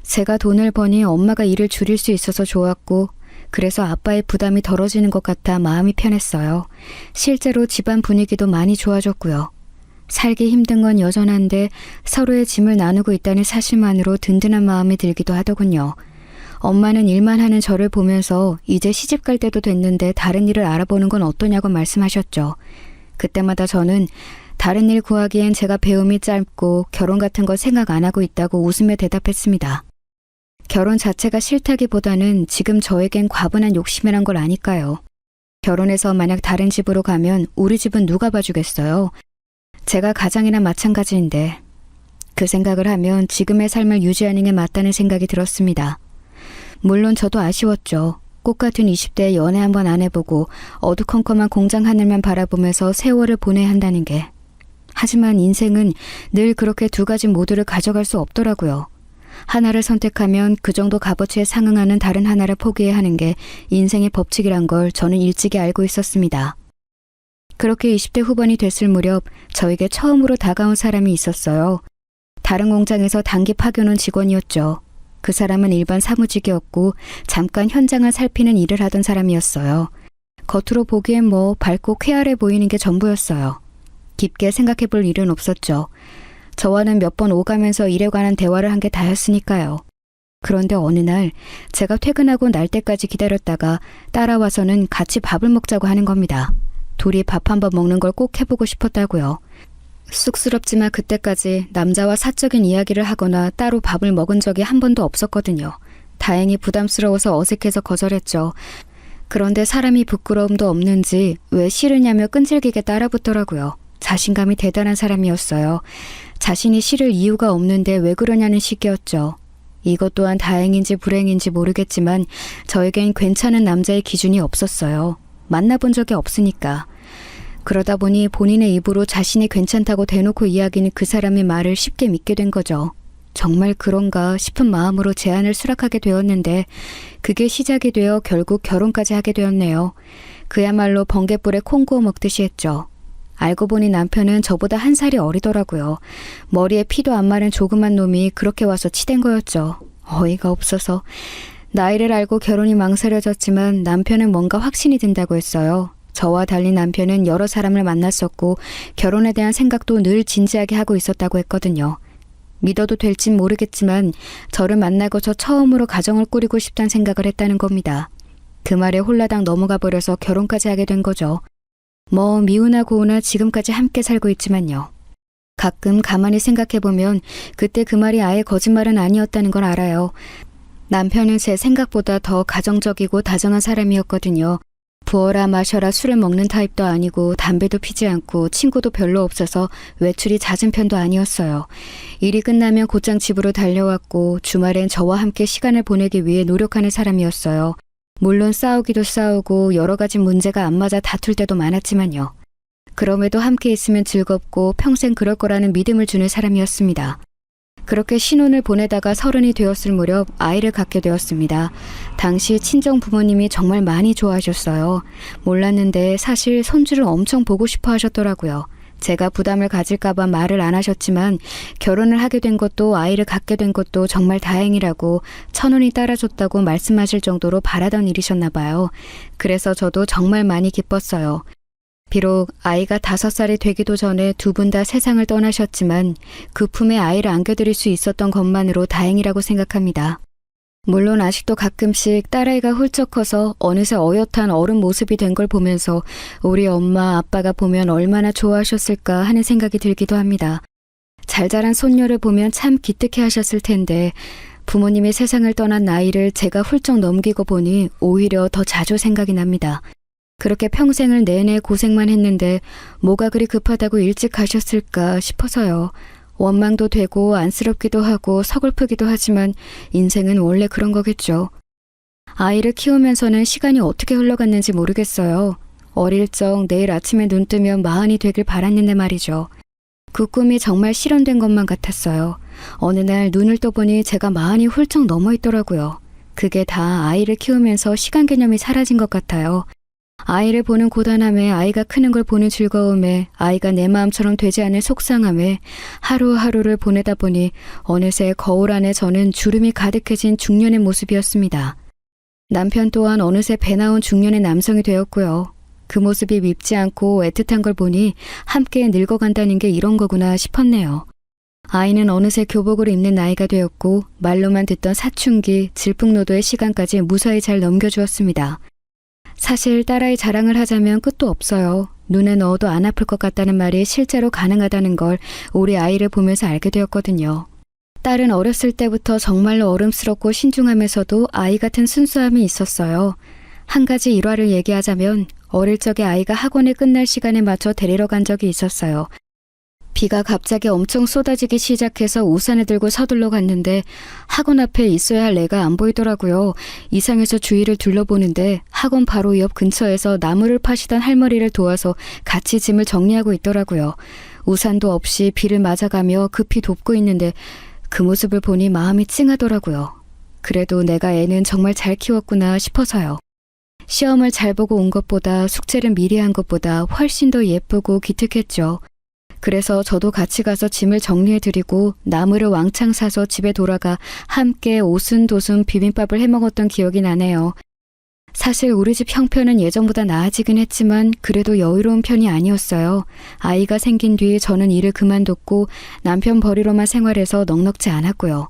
제가 돈을 버니 엄마가 일을 줄일 수 있어서 좋았고 그래서 아빠의 부담이 덜어지는 것 같아 마음이 편했어요. 실제로 집안 분위기도 많이 좋아졌고요. 살기 힘든 건 여전한데 서로의 짐을 나누고 있다는 사실만으로 든든한 마음이 들기도 하더군요. 엄마는 일만 하는 저를 보면서 이제 시집 갈 때도 됐는데 다른 일을 알아보는 건 어떠냐고 말씀하셨죠. 그때마다 저는 다른 일 구하기엔 제가 배움이 짧고 결혼 같은 거 생각 안 하고 있다고 웃으며 대답했습니다. 결혼 자체가 싫다기보다는 지금 저에겐 과분한 욕심이란 걸 아니까요. 결혼해서 만약 다른 집으로 가면 우리 집은 누가 봐주겠어요. 제가 가장이나 마찬가지인데 그 생각을 하면 지금의 삶을 유지하는 게 맞다는 생각이 들었습니다. 물론 저도 아쉬웠죠. 꽃같은 20대에 연애 한번 안 해보고 어두컴컴한 공장 하늘만 바라보면서 세월을 보내야 한다는 게. 하지만 인생은 늘 그렇게 두 가지 모두를 가져갈 수 없더라고요. 하나를 선택하면 그 정도 값어치에 상응하는 다른 하나를 포기해야 하는 게 인생의 법칙이란 걸 저는 일찍이 알고 있었습니다. 그렇게 20대 후반이 됐을 무렵 저에게 처음으로 다가온 사람이 있었어요. 다른 공장에서 단기 파견 온 직원이었죠. 그 사람은 일반 사무직이었고 잠깐 현장을 살피는 일을 하던 사람이었어요. 겉으로 보기엔 뭐 밝고 쾌활해 보이는 게 전부였어요. 깊게 생각해 볼 일은 없었죠. 저와는 몇 번 오가면서 일에 관한 대화를 한 게 다였으니까요. 그런데 어느 날 제가 퇴근하고 날 때까지 기다렸다가 따라와서는 같이 밥을 먹자고 하는 겁니다. 둘이 밥 한번 먹는 걸 꼭 해보고 싶었다고요. 쑥스럽지만 그때까지 남자와 사적인 이야기를 하거나 따로 밥을 먹은 적이 한 번도 없었거든요. 다행히 부담스러워서 어색해서 거절했죠. 그런데 사람이 부끄러움도 없는지 왜 싫으냐며 끈질기게 따라붙더라고요. 자신감이 대단한 사람이었어요. 자신이 싫을 이유가 없는데 왜 그러냐는 식이었죠. 이것 또한 다행인지 불행인지 모르겠지만 저에겐 괜찮은 남자의 기준이 없었어요. 만나본 적이 없으니까. 그러다 보니 본인의 입으로 자신이 괜찮다고 대놓고 이야기는 그 사람의 말을 쉽게 믿게 된 거죠. 정말 그런가 싶은 마음으로 제안을 수락하게 되었는데 그게 시작이 되어 결국 결혼까지 하게 되었네요. 그야말로 번갯불에 콩 구워 먹듯이 했죠. 알고 보니 남편은 저보다 한 살이 어리더라고요. 머리에 피도 안 마른 조그만 놈이 그렇게 와서 치댄 거였죠. 어이가 없어서. 나이를 알고 결혼이 망설여졌지만 남편은 뭔가 확신이 든다고 했어요. 저와 달리 남편은 여러 사람을 만났었고 결혼에 대한 생각도 늘 진지하게 하고 있었다고 했거든요. 믿어도 될진 모르겠지만 저를 만나고서 처음으로 가정을 꾸리고 싶다는 생각을 했다는 겁니다. 그 말에 홀라당 넘어가 버려서 결혼까지 하게 된 거죠. 뭐 미우나 고우나 지금까지 함께 살고 있지만요. 가끔 가만히 생각해보면 그때 그 말이 아예 거짓말은 아니었다는 걸 알아요. 남편은 제 생각보다 더 가정적이고 다정한 사람이었거든요. 부어라 마셔라 술을 먹는 타입도 아니고 담배도 피지 않고 친구도 별로 없어서 외출이 잦은 편도 아니었어요. 일이 끝나면 곧장 집으로 달려왔고 주말엔 저와 함께 시간을 보내기 위해 노력하는 사람이었어요. 물론 싸우기도 싸우고 여러 가지 문제가 안 맞아 다툴 때도 많았지만요. 그럼에도 함께 있으면 즐겁고 평생 그럴 거라는 믿음을 주는 사람이었습니다. 그렇게 신혼을 보내다가 30이 되었을 무렵 아이를 갖게 되었습니다. 당시 친정 부모님이 정말 많이 좋아하셨어요. 몰랐는데 사실 손주를 엄청 보고 싶어 하셨더라고요. 제가 부담을 가질까봐 말을 안 하셨지만 결혼을 하게 된 것도 아이를 갖게 된 것도 정말 다행이라고 천운이 따라줬다고 말씀하실 정도로 바라던 일이셨나 봐요. 그래서 저도 정말 많이 기뻤어요. 비록 아이가 5살이 되기도 전에 두 분 다 세상을 떠나셨지만 그 품에 아이를 안겨드릴 수 있었던 것만으로 다행이라고 생각합니다. 물론 아직도 가끔씩 딸아이가 훌쩍 커서 어느새 어엿한 어른 모습이 된 걸 보면서 우리 엄마 아빠가 보면 얼마나 좋아하셨을까 하는 생각이 들기도 합니다. 잘 자란 손녀를 보면 참 기특해 하셨을 텐데 부모님이 세상을 떠난 나이를 제가 훌쩍 넘기고 보니 오히려 더 자주 생각이 납니다. 그렇게 평생을 내내 고생만 했는데 뭐가 그리 급하다고 일찍 가셨을까 싶어서요. 원망도 되고 안쓰럽기도 하고 서글프기도 하지만 인생은 원래 그런 거겠죠. 아이를 키우면서는 시간이 어떻게 흘러갔는지 모르겠어요. 어릴 적 내일 아침에 눈 뜨면 40이 되길 바랐는데 말이죠. 그 꿈이 정말 실현된 것만 같았어요. 어느 날 눈을 떠보니 제가 40이 훌쩍 넘어 있더라고요. 그게 다 아이를 키우면서 시간 개념이 사라진 것 같아요. 아이를 보는 고단함에 아이가 크는 걸 보는 즐거움에 아이가 내 마음처럼 되지 않은 속상함에 하루하루를 보내다 보니 어느새 거울 안에 저는 주름이 가득해진 중년의 모습이었습니다. 남편 또한 어느새 배 나온 중년의 남성이 되었고요. 그 모습이 밉지 않고 애틋한 걸 보니 함께 늙어간다는 게 이런 거구나 싶었네요. 아이는 어느새 교복을 입는 나이가 되었고 말로만 듣던 사춘기, 질풍노도의 시간까지 무사히 잘 넘겨주었습니다. 사실 딸아이 자랑을 하자면 끝도 없어요. 눈에 넣어도 안 아플 것 같다는 말이 실제로 가능하다는 걸 우리 아이를 보면서 알게 되었거든요. 딸은 어렸을 때부터 정말로 어른스럽고 신중하면서도 아이 같은 순수함이 있었어요. 한 가지 일화를 얘기하자면 어릴 적에 아이가 학원을 끝날 시간에 맞춰 데리러 간 적이 있었어요. 비가 갑자기 엄청 쏟아지기 시작해서 우산을 들고 서둘러 갔는데 학원 앞에 있어야 할 애가 안 보이더라고요. 이상해서 주위를 둘러보는데 학원 바로 옆 근처에서 나무를 파시던 할머니를 도와서 같이 짐을 정리하고 있더라고요. 우산도 없이 비를 맞아가며 급히 돕고 있는데 그 모습을 보니 마음이 찡하더라고요. 그래도 내가 애는 정말 잘 키웠구나 싶어서요. 시험을 잘 보고 온 것보다 숙제를 미리 한 것보다 훨씬 더 예쁘고 기특했죠. 그래서 저도 같이 가서 짐을 정리해드리고 나무를 왕창 사서 집에 돌아가 함께 오순도순 비빔밥을 해먹었던 기억이 나네요. 사실 우리 집 형편은 예전보다 나아지긴 했지만 그래도 여유로운 편이 아니었어요. 아이가 생긴 뒤 저는 일을 그만뒀고 남편 벌이로만 생활해서 넉넉지 않았고요.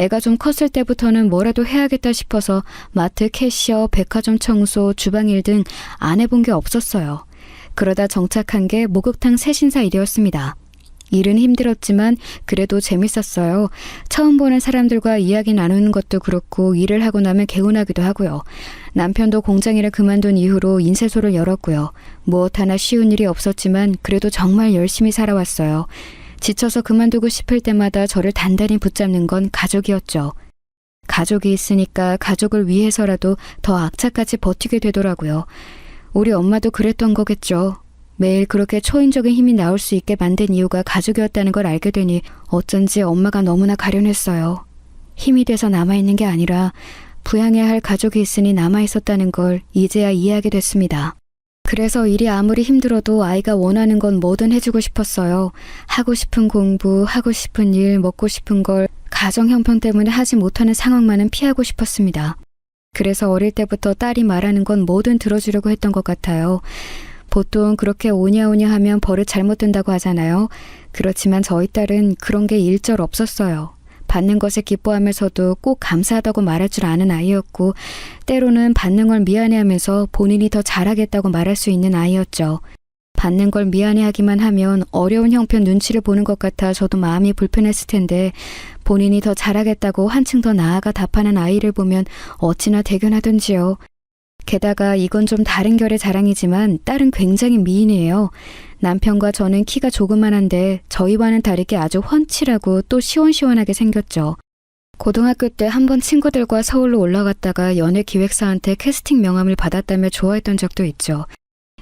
애가 좀 컸을 때부터는 뭐라도 해야겠다 싶어서 마트 캐시어, 백화점 청소, 주방일 등 안 해본 게 없었어요. 그러다 정착한 게 목욕탕 세신사 일이었습니다. 일은 힘들었지만 그래도 재밌었어요. 처음 보는 사람들과 이야기 나누는 것도 그렇고 일을 하고 나면 개운하기도 하고요. 남편도 공장일을 그만둔 이후로 인쇄소를 열었고요. 무엇 하나 쉬운 일이 없었지만 그래도 정말 열심히 살아왔어요. 지쳐서 그만두고 싶을 때마다 저를 단단히 붙잡는 건 가족이었죠. 가족이 있으니까 가족을 위해서라도 더 악착같이 버티게 되더라고요. 우리 엄마도 그랬던 거겠죠. 매일 그렇게 초인적인 힘이 나올 수 있게 만든 이유가 가족이었다는 걸 알게 되니 어쩐지 엄마가 너무나 가련했어요. 힘이 돼서 남아있는 게 아니라 부양해야 할 가족이 있으니 남아있었다는 걸 이제야 이해하게 됐습니다. 그래서 일이 아무리 힘들어도 아이가 원하는 건 뭐든 해주고 싶었어요. 하고 싶은 공부, 하고 싶은 일, 먹고 싶은 걸 가정 형편 때문에 하지 못하는 상황만은 피하고 싶었습니다. 그래서 어릴 때부터 딸이 말하는 건 뭐든 들어주려고 했던 것 같아요. 보통 그렇게 오냐오냐 하면 버릇 잘못 든다고 하잖아요. 그렇지만 저희 딸은 그런 게 일절 없었어요. 받는 것에 기뻐하면서도 꼭 감사하다고 말할 줄 아는 아이였고 때로는 받는 걸 미안해하면서 본인이 더 잘하겠다고 말할 수 있는 아이였죠. 받는 걸 미안해하기만 하면 어려운 형편 눈치를 보는 것 같아 저도 마음이 불편했을 텐데 본인이 더 잘하겠다고 한층 더 나아가 답하는 아이를 보면 어찌나 대견하던지요. 게다가 이건 좀 다른 결의 자랑이지만 딸은 굉장히 미인이에요. 남편과 저는 키가 조그만한데 저희와는 다르게 아주 훤칠하고 또 시원시원하게 생겼죠. 고등학교 때 한번 친구들과 서울로 올라갔다가 연예기획사한테 캐스팅 명함을 받았다며 좋아했던 적도 있죠.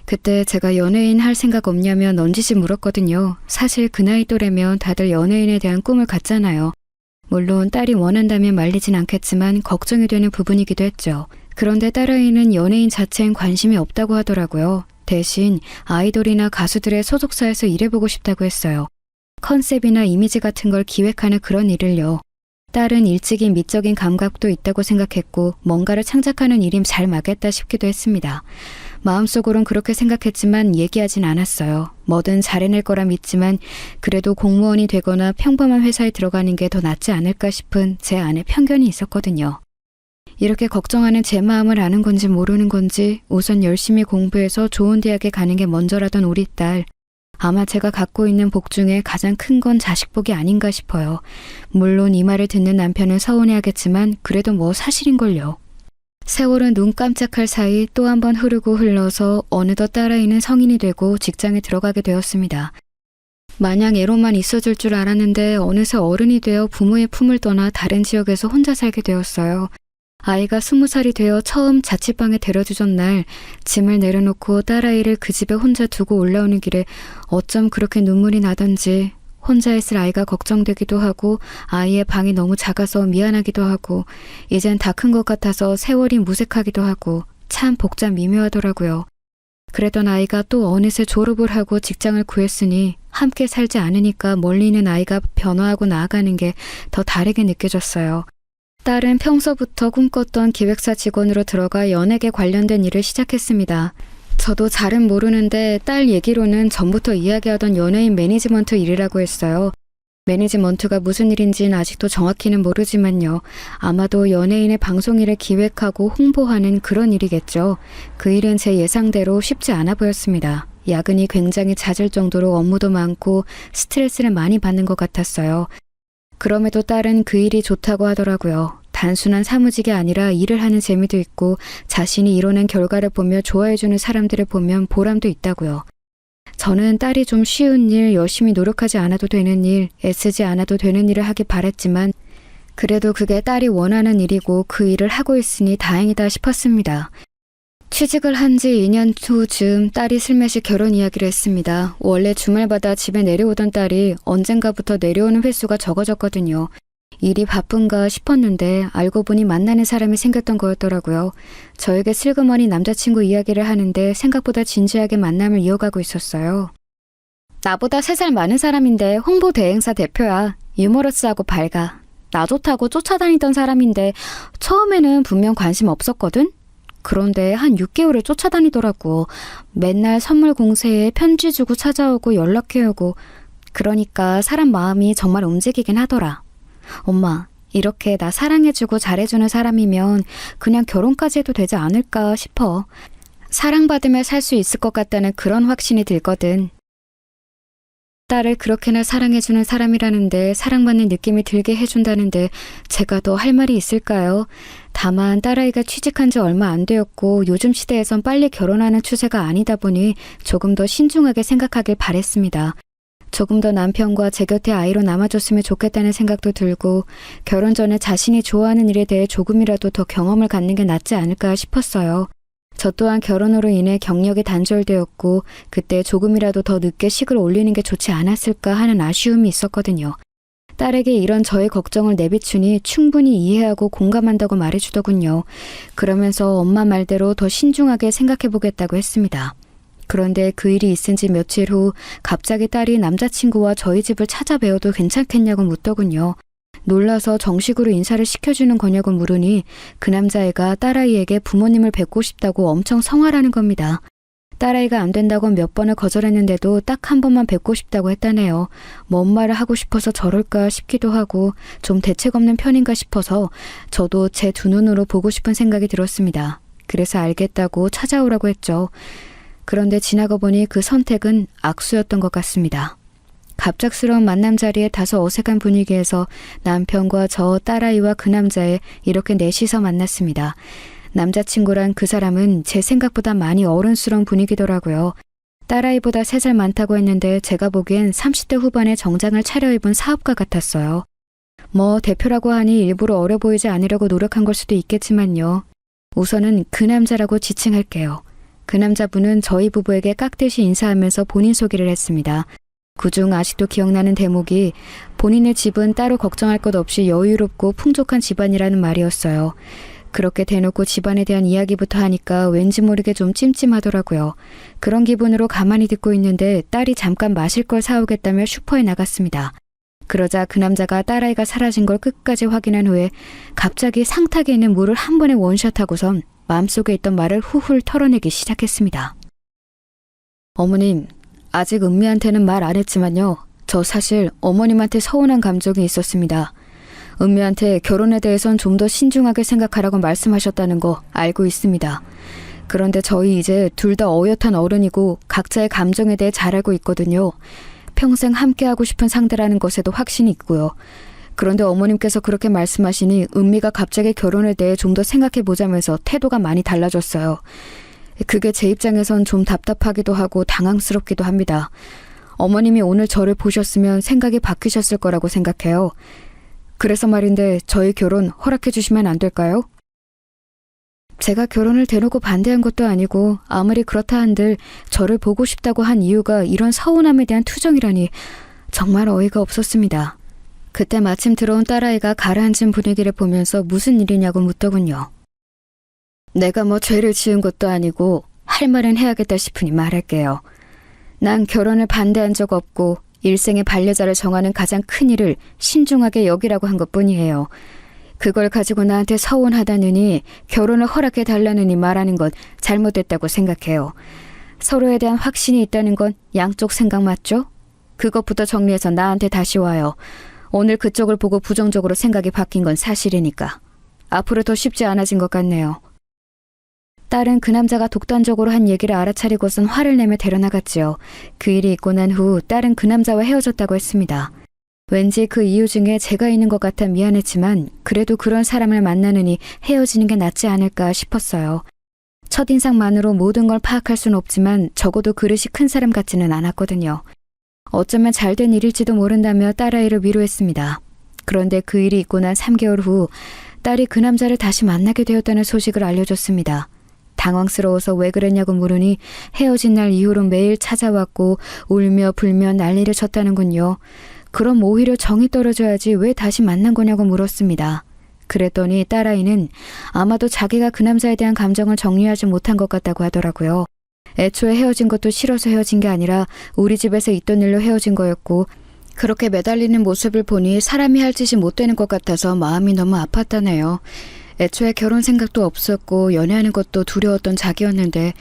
그때 제가 연예인 할 생각 없냐며 넌지시 물었거든요. 사실 그 나이 또래면 다들 연예인에 대한 꿈을 갖잖아요. 물론 딸이 원한다면 말리진 않겠지만 걱정이 되는 부분이기도 했죠. 그런데 딸아이는 연예인 자체엔 관심이 없다고 하더라고요. 대신 아이돌이나 가수들의 소속사에서 일해보고 싶다고 했어요. 컨셉이나 이미지 같은 걸 기획하는 그런 일을요. 딸은 일찍이 미적인 감각도 있다고 생각했고 뭔가를 창작하는 일이 잘 맞겠다 싶기도 했습니다. 마음속으론 그렇게 생각했지만 얘기하진 않았어요. 뭐든 잘해낼 거라 믿지만 그래도 공무원이 되거나 평범한 회사에 들어가는 게 더 낫지 않을까 싶은 제 안에 편견이 있었거든요. 이렇게 걱정하는 제 마음을 아는 건지 모르는 건지 우선 열심히 공부해서 좋은 대학에 가는 게 먼저라던 우리 딸. 아마 제가 갖고 있는 복 중에 가장 큰 건 자식복이 아닌가 싶어요. 물론 이 말을 듣는 남편은 서운해하겠지만 그래도 뭐 사실인걸요. 세월은 눈 깜짝할 사이 또 한 번 흐르고 흘러서 어느덧 딸아이는 성인이 되고 직장에 들어가게 되었습니다. 마냥 애로만 있어줄 줄 알았는데 어느새 어른이 되어 부모의 품을 떠나 다른 지역에서 혼자 살게 되었어요. 아이가 20살이 되어 처음 자취방에 데려주던 날 짐을 내려놓고 딸아이를 그 집에 혼자 두고 올라오는 길에 어쩜 그렇게 눈물이 나던지 혼자 있을 아이가 걱정되기도 하고 아이의 방이 너무 작아서 미안하기도 하고 이젠 다 큰 것 같아서 세월이 무색하기도 하고 참 복잡 미묘하더라고요. 그러던 아이가 또 어느새 졸업을 하고 직장을 구했으니 함께 살지 않으니까 멀리 있는 아이가 변화하고 나아가는 게 더 다르게 느껴졌어요. 딸은 평소부터 꿈꿨던 기획사 직원으로 들어가 연예계 관련된 일을 시작했습니다. 저도 잘은 모르는데 딸 얘기로는 전부터 이야기하던 연예인 매니지먼트 일이라고 했어요. 매니지먼트가 무슨 일인지는 아직도 정확히는 모르지만요. 아마도 연예인의 방송 일을 기획하고 홍보하는 그런 일이겠죠. 그 일은 제 예상대로 쉽지 않아 보였습니다. 야근이 굉장히 잦을 정도로 업무도 많고 스트레스를 많이 받는 것 같았어요. 그럼에도 딸은 그 일이 좋다고 하더라고요. 단순한 사무직이 아니라 일을 하는 재미도 있고 자신이 이뤄낸 결과를 보며 좋아해주는 사람들을 보면 보람도 있다고요. 저는 딸이 좀 쉬운 일, 열심히 노력하지 않아도 되는 일, 애쓰지 않아도 되는 일을 하길 바랬지만 그래도 그게 딸이 원하는 일이고 그 일을 하고 있으니 다행이다 싶었습니다. 취직을 한 지 2년 후쯤 딸이 슬며시 결혼 이야기를 했습니다. 원래 주말마다 집에 내려오던 딸이 언젠가부터 내려오는 횟수가 적어졌거든요. 일이 바쁜가 싶었는데 알고 보니 만나는 사람이 생겼던 거였더라고요. 저에게 슬그머니 남자친구 이야기를 하는데 생각보다 진지하게 만남을 이어가고 있었어요. 나보다 3살 많은 사람인데 홍보 대행사 대표야. 유머러스하고 밝아. 나 좋다고 쫓아다니던 사람인데 처음에는 분명 관심 없었거든? 그런데 한 6개월을 쫓아다니더라고. 맨날 선물 공세에 편지 주고 찾아오고 연락해오고. 그러니까 사람 마음이 정말 움직이긴 하더라. 엄마, 이렇게 나 사랑해주고 잘해주는 사람이면 그냥 결혼까지 해도 되지 않을까 싶어. 사랑받으며 살 수 있을 것 같다는 그런 확신이 들거든. 딸을 그렇게나 사랑해주는 사람이라는데 사랑받는 느낌이 들게 해준다는데 제가 더 할 말이 있을까요? 다만 딸아이가 취직한 지 얼마 안 되었고 요즘 시대에선 빨리 결혼하는 추세가 아니다 보니 조금 더 신중하게 생각하길 바랬습니다. 조금 더 남편과 제 곁에 아이로 남아줬으면 좋겠다는 생각도 들고 결혼 전에 자신이 좋아하는 일에 대해 조금이라도 더 경험을 갖는 게 낫지 않을까 싶었어요. 저 또한 결혼으로 인해 경력이 단절되었고 그때 조금이라도 더 늦게 식을 올리는 게 좋지 않았을까 하는 아쉬움이 있었거든요. 딸에게 이런 저의 걱정을 내비추니 충분히 이해하고 공감한다고 말해주더군요. 그러면서 엄마 말대로 더 신중하게 생각해보겠다고 했습니다. 그런데 그 일이 있은 지 며칠 후 갑자기 딸이 남자친구와 저희 집을 찾아뵈어도 괜찮겠냐고 묻더군요. 놀라서 정식으로 인사를 시켜주는 거냐고 물으니 그 남자애가 딸아이에게 부모님을 뵙고 싶다고 엄청 성화라는 겁니다. 딸아이가 안 된다고 몇 번을 거절했는데도 딱 한 번만 뵙고 싶다고 했다네요. 뭔 말을 하고 싶어서 저럴까 싶기도 하고 좀 대책 없는 편인가 싶어서 저도 제 두 눈으로 보고 싶은 생각이 들었습니다. 그래서 알겠다고 찾아오라고 했죠. 그런데 지나고 보니 그 선택은 악수였던 것 같습니다. 갑작스러운 만남 자리에 다소 어색한 분위기에서 남편과 저 딸아이와 그 남자애 이렇게 넷이서 만났습니다. 남자친구란 그 사람은 제 생각보다 많이 어른스러운 분위기더라고요. 딸아이보다 3살 많다고 했는데 제가 보기엔 30대 후반에 정장을 차려입은 사업가 같았어요. 뭐 대표라고 하니 일부러 어려 보이지 않으려고 노력한 걸 수도 있겠지만요. 우선은 그 남자라고 지칭할게요. 그 남자분은 저희 부부에게 깍듯이 인사하면서 본인 소개를 했습니다. 그중 아직도 기억나는 대목이 본인의 집은 따로 걱정할 것 없이 여유롭고 풍족한 집안이라는 말이었어요. 그렇게 대놓고 집안에 대한 이야기부터 하니까 왠지 모르게 좀 찜찜하더라고요. 그런 기분으로 가만히 듣고 있는데 딸이 잠깐 마실 걸 사오겠다며 슈퍼에 나갔습니다. 그러자 그 남자가 딸아이가 사라진 걸 끝까지 확인한 후에 갑자기 상탁에 있는 물을 한 번에 원샷하고선 마음속에 있던 말을 훌훌 털어내기 시작했습니다. 어머님, 아직 은미한테는 말 안 했지만요. 저 사실 어머님한테 서운한 감정이 있었습니다. 은미한테 결혼에 대해선 좀 더 신중하게 생각하라고 말씀하셨다는 거 알고 있습니다. 그런데 저희 이제 둘 다 어엿한 어른이고 각자의 감정에 대해 잘 알고 있거든요. 평생 함께하고 싶은 상대라는 것에도 확신이 있고요. 그런데 어머님께서 그렇게 말씀하시니 은미가 갑자기 결혼에 대해 좀 더 생각해보자면서 태도가 많이 달라졌어요. 그게 제 입장에선 좀 답답하기도 하고 당황스럽기도 합니다. 어머님이 오늘 저를 보셨으면 생각이 바뀌셨을 거라고 생각해요. 그래서 말인데 저희 결혼 허락해 주시면 안 될까요? 제가 결혼을 대놓고 반대한 것도 아니고 아무리 그렇다 한들 저를 보고 싶다고 한 이유가 이런 서운함에 대한 투정이라니 정말 어이가 없었습니다. 그때 마침 들어온 딸아이가 가라앉은 분위기를 보면서 무슨 일이냐고 묻더군요. 내가 뭐 죄를 지은 것도 아니고 할 말은 해야겠다 싶으니 말할게요. 난 결혼을 반대한 적 없고 일생의 반려자를 정하는 가장 큰 일을 신중하게 여기라고 한 것뿐이에요. 그걸 가지고 나한테 서운하다느니 결혼을 허락해 달라느니 말하는 건 잘못됐다고 생각해요. 서로에 대한 확신이 있다는 건 양쪽 생각 맞죠? 그것부터 정리해서 나한테 다시 와요. 오늘 그쪽을 보고 부정적으로 생각이 바뀐 건 사실이니까. 앞으로 더 쉽지 않아진 것 같네요. 딸은 그 남자가 독단적으로 한 얘기를 알아차리고선 화를 내며 데려나갔지요. 그 일이 있고 난 후 딸은 그 남자와 헤어졌다고 했습니다. 왠지 그 이유 중에 제가 있는 것 같아 미안했지만 그래도 그런 사람을 만나느니 헤어지는 게 낫지 않을까 싶었어요. 첫인상만으로 모든 걸 파악할 순 없지만 적어도 그릇이 큰 사람 같지는 않았거든요. 어쩌면 잘된 일일지도 모른다며 딸아이를 위로했습니다. 그런데 그 일이 있고 난 3개월 후 딸이 그 남자를 다시 만나게 되었다는 소식을 알려줬습니다. 당황스러워서 왜 그랬냐고 물으니 헤어진 날 이후로 매일 찾아왔고 울며 불며 난리를 쳤다는군요. 그럼 오히려 정이 떨어져야지 왜 다시 만난 거냐고 물었습니다. 그랬더니 딸아이는 아마도 자기가 그 남자에 대한 감정을 정리하지 못한 것 같다고 하더라고요. 애초에 헤어진 것도 싫어서 헤어진 게 아니라 우리 집에서 있던 일로 헤어진 거였고 그렇게 매달리는 모습을 보니 사람이 할 짓이 못 되는 것 같아서 마음이 너무 아팠다네요. 애초에 결혼 생각도 없었고 연애하는 것도 두려웠던 자기였는데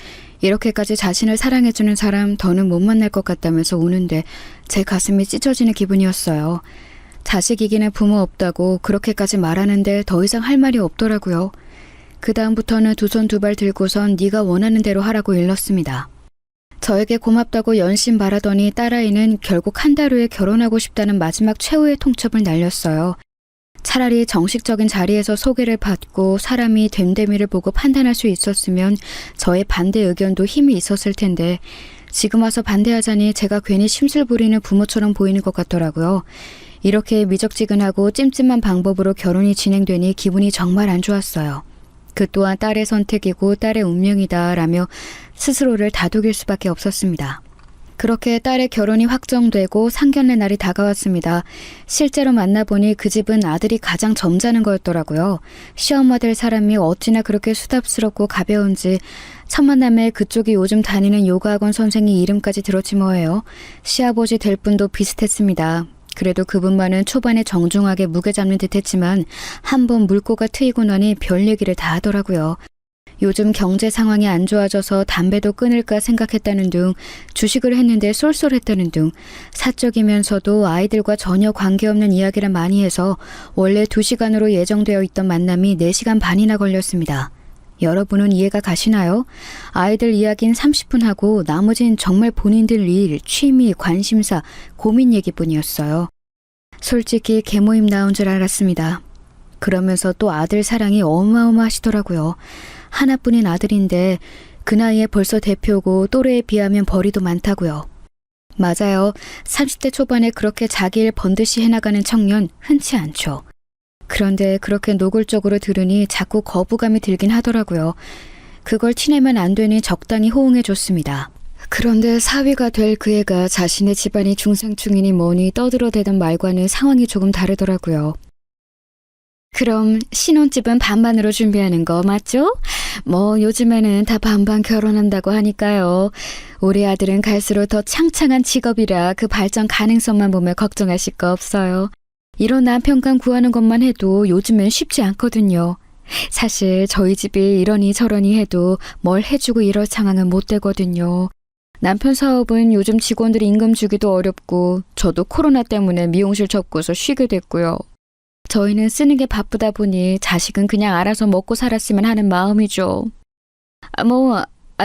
이렇게까지 자신을 사랑해주는 사람 더는 못 만날 것 같다면서 우는데 제 가슴이 찢어지는 기분이었어요. 자식 이기는 부모 없다고 그렇게까지 말하는데 더 이상 할 말이 없더라고요. 그 다음부터는 두 손 두 발 들고선 네가 원하는 대로 하라고 일렀습니다. 저에게 고맙다고 연신 바라더니 딸아이는 결국 한 달 후에 결혼하고 싶다는 마지막 최후의 통첩을 날렸어요. 차라리 정식적인 자리에서 소개를 받고 사람이 됨됨이를 보고 판단할 수 있었으면 저의 반대 의견도 힘이 있었을 텐데 지금 와서 반대하자니 제가 괜히 심술 부리는 부모처럼 보이는 것 같더라고요. 이렇게 미적지근하고 찜찜한 방법으로 결혼이 진행되니 기분이 정말 안 좋았어요. 그 또한 딸의 선택이고 딸의 운명이다 라며 스스로를 다독일 수밖에 없었습니다. 그렇게 딸의 결혼이 확정되고 상견례 날이 다가왔습니다. 실제로 만나보니 그 집은 아들이 가장 점잖은 거였더라고요. 시엄마 될 사람이 어찌나 그렇게 수답스럽고 가벼운지 첫 만남에 그쪽이 요즘 다니는 요가학원 선생님 이름까지 들었지 뭐예요. 시아버지 될 분도 비슷했습니다. 그래도 그분만은 초반에 정중하게 무게 잡는 듯 했지만 한번 물꼬가 트이고 나니 별 얘기를 다 하더라고요. 요즘 경제 상황이 안 좋아져서 담배도 끊을까 생각했다는 둥, 주식을 했는데 쏠쏠했다는 둥, 사적이면서도 아이들과 전혀 관계없는 이야기를 많이 해서 원래 2시간으로 예정되어 있던 만남이 4시간 반이나 걸렸습니다. 여러분은 이해가 가시나요? 아이들 이야기는 30분 하고 나머진 정말 본인들 일, 취미, 관심사, 고민 얘기뿐이었어요. 솔직히 개모임 나온 줄 알았습니다. 그러면서 또 아들 사랑이 어마어마하시더라고요. 하나뿐인 아들인데 그 나이에 벌써 대표고 또래에 비하면 벌이도 많다고요. 맞아요. 30대 초반에 그렇게 자기 일 번듯이 해나가는 청년 흔치 않죠. 그런데 그렇게 노골적으로 들으니 자꾸 거부감이 들긴 하더라고요. 그걸 티내면 안 되니 적당히 호응해줬습니다. 그런데 사위가 될 그 애가 자신의 집안이 중상충이니 뭐니 떠들어대던 말과는 상황이 조금 다르더라고요. 그럼 신혼집은 반반으로 준비하는 거 맞죠? 뭐 요즘에는 다 반반 결혼한다고 하니까요. 우리 아들은 갈수록 더 창창한 직업이라 그 발전 가능성만 보면 걱정하실 거 없어요. 이런 남편감 구하는 것만 해도 요즘엔 쉽지 않거든요. 사실 저희 집이 이러니 저러니 해도 뭘 해주고 이럴 상황은 못 되거든요. 남편 사업은 요즘 직원들 임금 주기도 어렵고 저도 코로나 때문에 미용실 접고서 쉬게 됐고요. 저희는 쓰는 게 바쁘다 보니 자식은 그냥 알아서 먹고 살았으면 하는 마음이죠.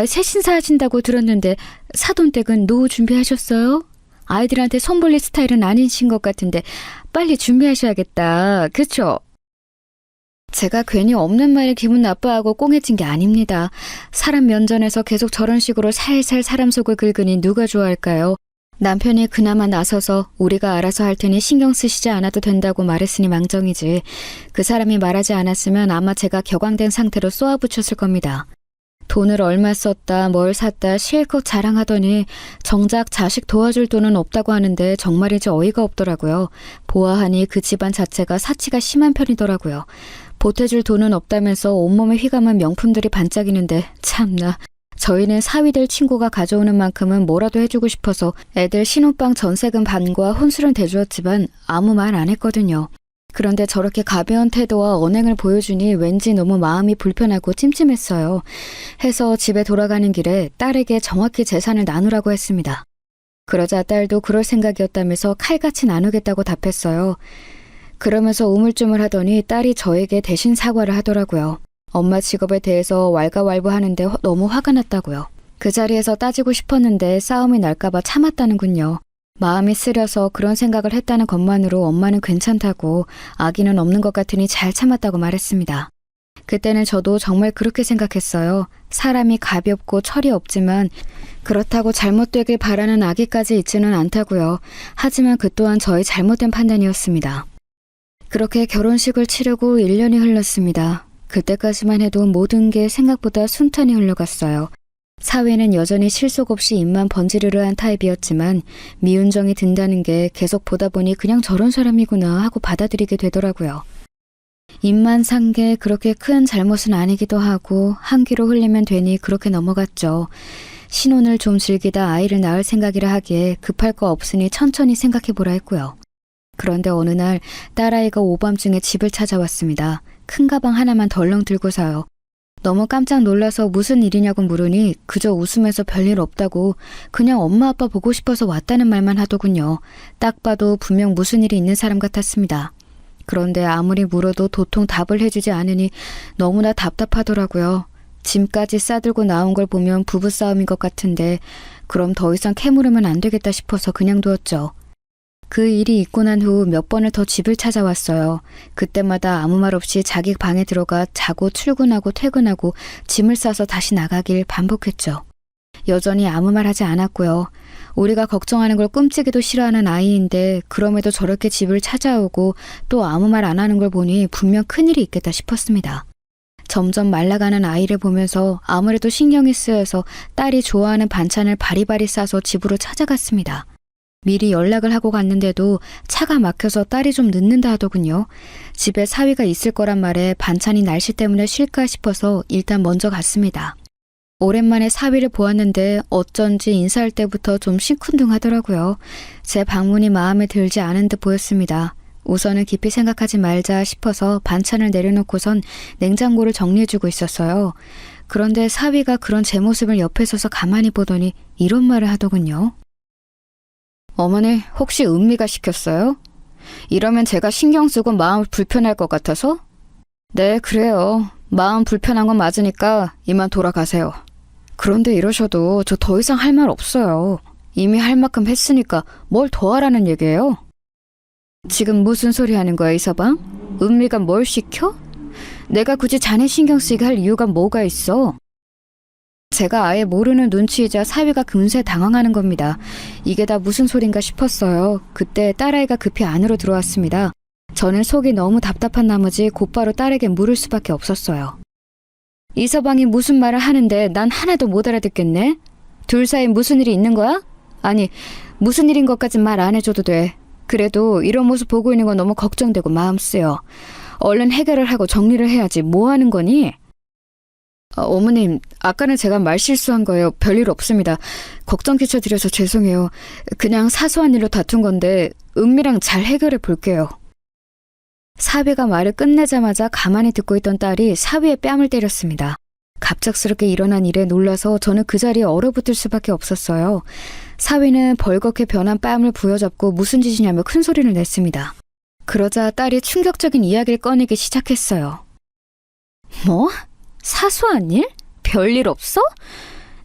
새 신사 하신다고 들었는데 사돈댁은 노후 준비하셨어요? 아이들한테 손벌릴 스타일은 아니신 것 같은데 빨리 준비하셔야겠다. 그쵸? 제가 괜히 없는 말에 기분 나빠하고 꽁해진 게 아닙니다. 사람 면전에서 계속 저런 식으로 살살 사람 속을 긁으니 누가 좋아할까요? 남편이 그나마 나서서 우리가 알아서 할 테니 신경 쓰시지 않아도 된다고 말했으니 망정이지. 그 사람이 말하지 않았으면 아마 제가 격앙된 상태로 쏘아붙였을 겁니다. 돈을 얼마 썼다 뭘 샀다 실컷 자랑하더니 정작 자식 도와줄 돈은 없다고 하는데 정말이지 어이가 없더라고요. 보아하니 그 집안 자체가 사치가 심한 편이더라고요. 보태줄 돈은 없다면서 온몸에 휘감은 명품들이 반짝이는데 참나. 저희는 사위들 친구가 가져오는 만큼은 뭐라도 해주고 싶어서 애들 신혼방 전세금 반과 혼수는 대주었지만 아무 말 안 했거든요. 그런데 저렇게 가벼운 태도와 언행을 보여주니 왠지 너무 마음이 불편하고 찜찜했어요. 해서 집에 돌아가는 길에 딸에게 정확히 재산을 나누라고 했습니다. 그러자 딸도 그럴 생각이었다면서 칼같이 나누겠다고 답했어요. 그러면서 우물쭈물하더니 딸이 저에게 대신 사과를 하더라고요. 엄마 직업에 대해서 왈가왈부하는데 너무 화가 났다고요. 그 자리에서 따지고 싶었는데 싸움이 날까봐 참았다는군요. 마음이 쓰려서 그런 생각을 했다는 것만으로 엄마는 괜찮다고 아기는 없는 것 같으니 잘 참았다고 말했습니다. 그때는 저도 정말 그렇게 생각했어요. 사람이 가볍고 철이 없지만 그렇다고 잘못되길 바라는 아기까지 있지는 않다고요. 하지만 그 또한 저의 잘못된 판단이었습니다. 그렇게 결혼식을 치르고 1년이 흘렀습니다. 그때까지만 해도 모든 게 생각보다 순탄히 흘러갔어요. 사회는 여전히 실속 없이 입만 번지르르한 타입이었지만 미운정이 든다는 게 계속 보다 보니 그냥 저런 사람이구나 하고 받아들이게 되더라고요. 입만 산 게 그렇게 큰 잘못은 아니기도 하고 한 귀로 흘리면 되니 그렇게 넘어갔죠. 신혼을 좀 즐기다 아이를 낳을 생각이라 하기에 급할 거 없으니 천천히 생각해보라 했고요. 그런데 어느 날 딸아이가 오밤중에 집을 찾아왔습니다. 큰 가방 하나만 덜렁 들고서요. 너무 깜짝 놀라서 무슨 일이냐고 물으니 그저 웃으면서 별일 없다고 그냥 엄마 아빠 보고 싶어서 왔다는 말만 하더군요. 딱 봐도 분명 무슨 일이 있는 사람 같았습니다. 그런데 아무리 물어도 도통 답을 해주지 않으니 너무나 답답하더라고요. 짐까지 싸들고 나온 걸 보면 부부싸움인 것 같은데 그럼 더 이상 캐물으면 안 되겠다 싶어서 그냥 두었죠. 그 일이 있고 난 후 몇 번을 더 집을 찾아왔어요. 그때마다 아무 말 없이 자기 방에 들어가 자고 출근하고 퇴근하고 짐을 싸서 다시 나가길 반복했죠. 여전히 아무 말 하지 않았고요. 우리가 걱정하는 걸 끔찍이도 싫어하는 아이인데 그럼에도 저렇게 집을 찾아오고 또 아무 말 안 하는 걸 보니 분명 큰일이 있겠다 싶었습니다. 점점 말라가는 아이를 보면서 아무래도 신경이 쓰여서 딸이 좋아하는 반찬을 바리바리 싸서 집으로 찾아갔습니다. 미리 연락을 하고 갔는데도 차가 막혀서 딸이 좀 늦는다 하더군요. 집에 사위가 있을 거란 말에 반찬이 날씨 때문에 쉴까 싶어서 일단 먼저 갔습니다. 오랜만에 사위를 보았는데 어쩐지 인사할 때부터 좀 시큰둥하더라고요. 제 방문이 마음에 들지 않은 듯 보였습니다. 우선은 깊이 생각하지 말자 싶어서 반찬을 내려놓고선 냉장고를 정리해주고 있었어요. 그런데 사위가 그런 제 모습을 옆에 서서 가만히 보더니 이런 말을 하더군요. 어머니, 혹시 은미가 시켰어요? 이러면 제가 신경 쓰고 마음 불편할 것 같아서? 네, 그래요. 마음 불편한 건 맞으니까 이만 돌아가세요. 그런데 이러셔도 저 더 이상 할 말 없어요. 이미 할 만큼 했으니까 뭘 더 하라는 얘기예요? 지금 무슨 소리 하는 거야, 이서방? 은미가 뭘 시켜? 내가 굳이 자네 신경 쓰게 할 이유가 뭐가 있어? 제가 아예 모르는 눈치이자 사위가 금세 당황하는 겁니다. 이게 다 무슨 소린가 싶었어요. 그때 딸아이가 급히 안으로 들어왔습니다. 저는 속이 너무 답답한 나머지 곧바로 딸에게 물을 수밖에 없었어요. 이서방이 무슨 말을 하는데 난 하나도 못 알아듣겠네? 둘 사이 무슨 일이 있는 거야? 아니, 무슨 일인 것까진 말 안 해줘도 돼. 그래도 이런 모습 보고 있는 건 너무 걱정되고 마음 쓰여. 얼른 해결을 하고 정리를 해야지. 뭐 하는 거니? 어머님, 아까는 제가 말 실수한 거예요. 별일 없습니다. 걱정 끼쳐드려서 죄송해요. 그냥 사소한 일로 다툰 건데 은미랑 잘 해결해 볼게요. 사위가 말을 끝내자마자 가만히 듣고 있던 딸이 사위의 뺨을 때렸습니다. 갑작스럽게 일어난 일에 놀라서 저는 그 자리에 얼어붙을 수밖에 없었어요. 사위는 벌겋게 변한 뺨을 부여잡고 무슨 짓이냐며 큰 소리를 냈습니다. 그러자 딸이 충격적인 이야기를 꺼내기 시작했어요. 뭐? 사소한 일? 별일 없어?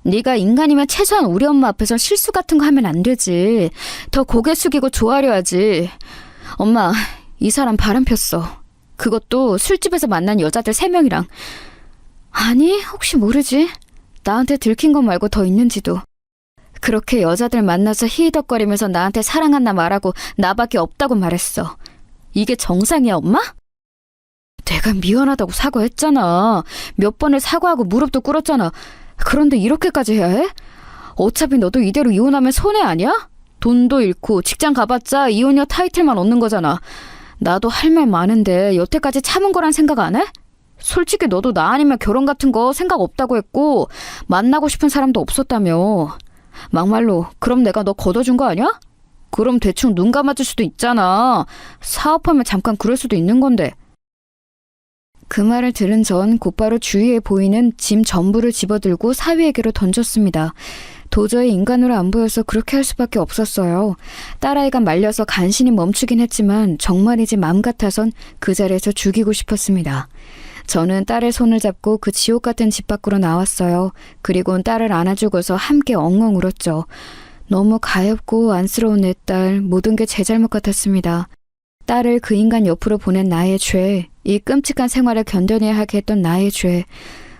네가 인간이면 최소한 우리 엄마 앞에서 실수 같은 거 하면 안 되지. 더 고개 숙이고 조아려야지. 엄마, 이 사람 바람 폈어. 그것도 술집에서 만난 여자들 3명이랑. 아니, 혹시 모르지. 나한테 들킨 거 말고 더 있는지도. 그렇게 여자들 만나서 히히덕거리면서 나한테 사랑한다 말하고 나밖에 없다고 말했어. 이게 정상이야, 엄마? 내가 미안하다고 사과했잖아. 몇 번을 사과하고 무릎도 꿇었잖아. 그런데 이렇게까지 해야 해? 어차피 너도 이대로 이혼하면 손해 아니야? 돈도 잃고 직장 가봤자 이혼녀 타이틀만 얻는 거잖아. 나도 할 말 많은데 여태까지 참은 거란 생각 안 해? 솔직히 너도 나 아니면 결혼 같은 거 생각 없다고 했고 만나고 싶은 사람도 없었다며. 막말로 그럼 내가 너 걷어준 거 아니야? 그럼 대충 눈 감아줄 수도 있잖아. 사업하면 잠깐 그럴 수도 있는 건데. 그 말을 들은 전 곧바로 주위에 보이는 짐 전부를 집어들고 사위에게로 던졌습니다. 도저히 인간으로 안 보여서 그렇게 할 수밖에 없었어요. 딸아이가 말려서 간신히 멈추긴 했지만 정말이지 맘 같아선 그 자리에서 죽이고 싶었습니다. 저는 딸의 손을 잡고 그 지옥 같은 집 밖으로 나왔어요. 그리고는 딸을 안아주고서 함께 엉엉 울었죠. 너무 가엾고 안쓰러운 내 딸, 모든 게 제 잘못 같았습니다. 딸을 그 인간 옆으로 보낸 나의 죄, 이 끔찍한 생활을 견뎌내야 하게 했던 나의 죄,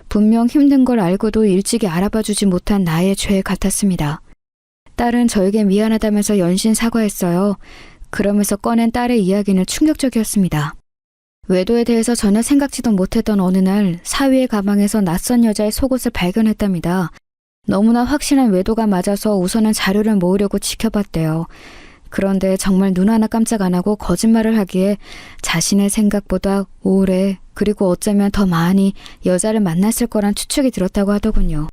분명 힘든 걸 알고도 일찍이 알아봐주지 못한 나의 죄 같았습니다. 딸은 저에게 미안하다면서 연신 사과했어요. 그러면서 꺼낸 딸의 이야기는 충격적이었습니다. 외도에 대해서 전혀 생각지도 못했던 어느 날 사위의 가방에서 낯선 여자의 속옷을 발견했답니다. 너무나 확신한 외도가 맞아서 우선은 자료를 모으려고 지켜봤대요. 그런데 정말 눈 하나 깜짝 안 하고 거짓말을 하기에 자신의 생각보다 오래 그리고 어쩌면 더 많이 여자를 만났을 거란 추측이 들었다고 하더군요.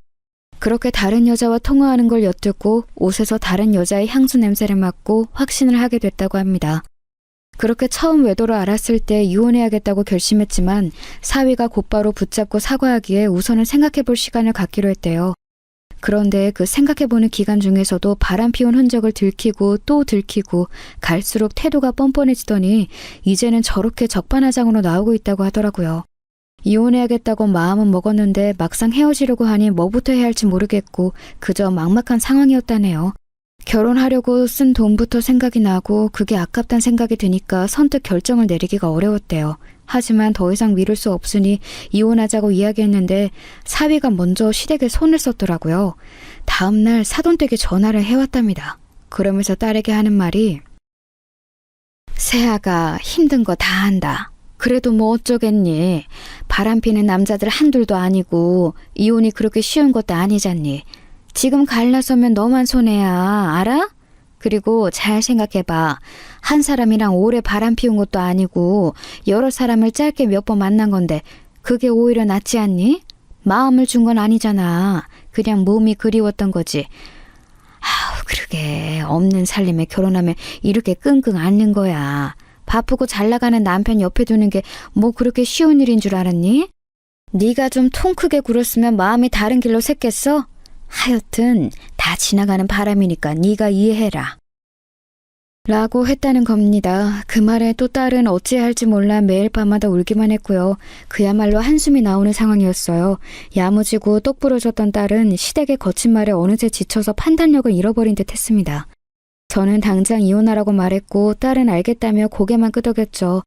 그렇게 다른 여자와 통화하는 걸 엿듣고 옷에서 다른 여자의 향수 냄새를 맡고 확신을 하게 됐다고 합니다. 그렇게 처음 외도를 알았을 때 이혼해야겠다고 결심했지만 사위가 곧바로 붙잡고 사과하기에 우선은 생각해볼 시간을 갖기로 했대요. 그런데 그 생각해보는 기간 중에서도 바람 피운 흔적을 들키고 또 들키고 갈수록 태도가 뻔뻔해지더니 이제는 저렇게 적반하장으로 나오고 있다고 하더라고요. 이혼해야겠다고 마음은 먹었는데 막상 헤어지려고 하니 뭐부터 해야 할지 모르겠고 그저 막막한 상황이었다네요. 결혼하려고 쓴 돈부터 생각이 나고 그게 아깝단 생각이 드니까 선뜻 결정을 내리기가 어려웠대요. 하지만 더 이상 미룰 수 없으니 이혼하자고 이야기했는데 사위가 먼저 시댁에 손을 썼더라고요. 다음날 사돈댁에 전화를 해왔답니다. 그러면서 딸에게 하는 말이 새아가 힘든 거 다 한다. 그래도 뭐 어쩌겠니. 바람피는 남자들 한둘도 아니고 이혼이 그렇게 쉬운 것도 아니잖니. 지금 갈라서면 너만 손해야. 알아? 그리고 잘 생각해봐. 한 사람이랑 오래 바람 피운 것도 아니고 여러 사람을 짧게 몇 번 만난 건데 그게 오히려 낫지 않니? 마음을 준 건 아니잖아. 그냥 몸이 그리웠던 거지. 아우 그러게 없는 살림에 결혼하면 이렇게 끙끙 앓는 거야. 바쁘고 잘 나가는 남편 옆에 두는 게 뭐 그렇게 쉬운 일인 줄 알았니? 네가 좀 통 크게 굴었으면 마음이 다른 길로 샜겠어? 하여튼 다 지나가는 바람이니까 네가 이해해라. 라고 했다는 겁니다. 그 말에 또 딸은 어찌할지 몰라 매일 밤마다 울기만 했고요. 그야말로 한숨이 나오는 상황이었어요. 야무지고 똑부러졌던 딸은 시댁의 거친 말에 어느새 지쳐서 판단력을 잃어버린 듯 했습니다. 저는 당장 이혼하라고 말했고 딸은 알겠다며 고개만 끄덕였죠.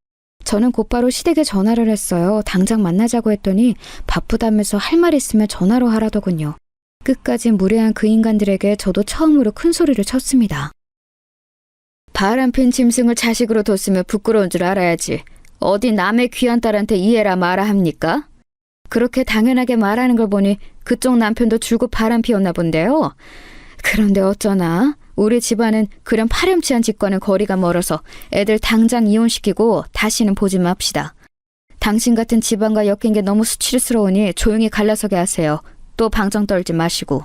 저는 곧바로 시댁에 전화를 했어요. 당장 만나자고 했더니 바쁘다면서 할 말 있으면 전화로 하라더군요. 끝까지 무례한 그 인간들에게 저도 처음으로 큰 소리를 쳤습니다. 바람핀 짐승을 자식으로 뒀으면 부끄러운 줄 알아야지. 어디 남의 귀한 딸한테 이해라 마라 합니까? 그렇게 당연하게 말하는 걸 보니 그쪽 남편도 줄곧 바람 피웠나 본데요. 그런데 어쩌나 우리 집안은 그런 파렴치한 집과는 거리가 멀어서 애들 당장 이혼시키고 다시는 보지 맙시다. 당신 같은 집안과 엮인 게 너무 수치스러우니 조용히 갈라서게 하세요. 또 방정 떨지 마시고.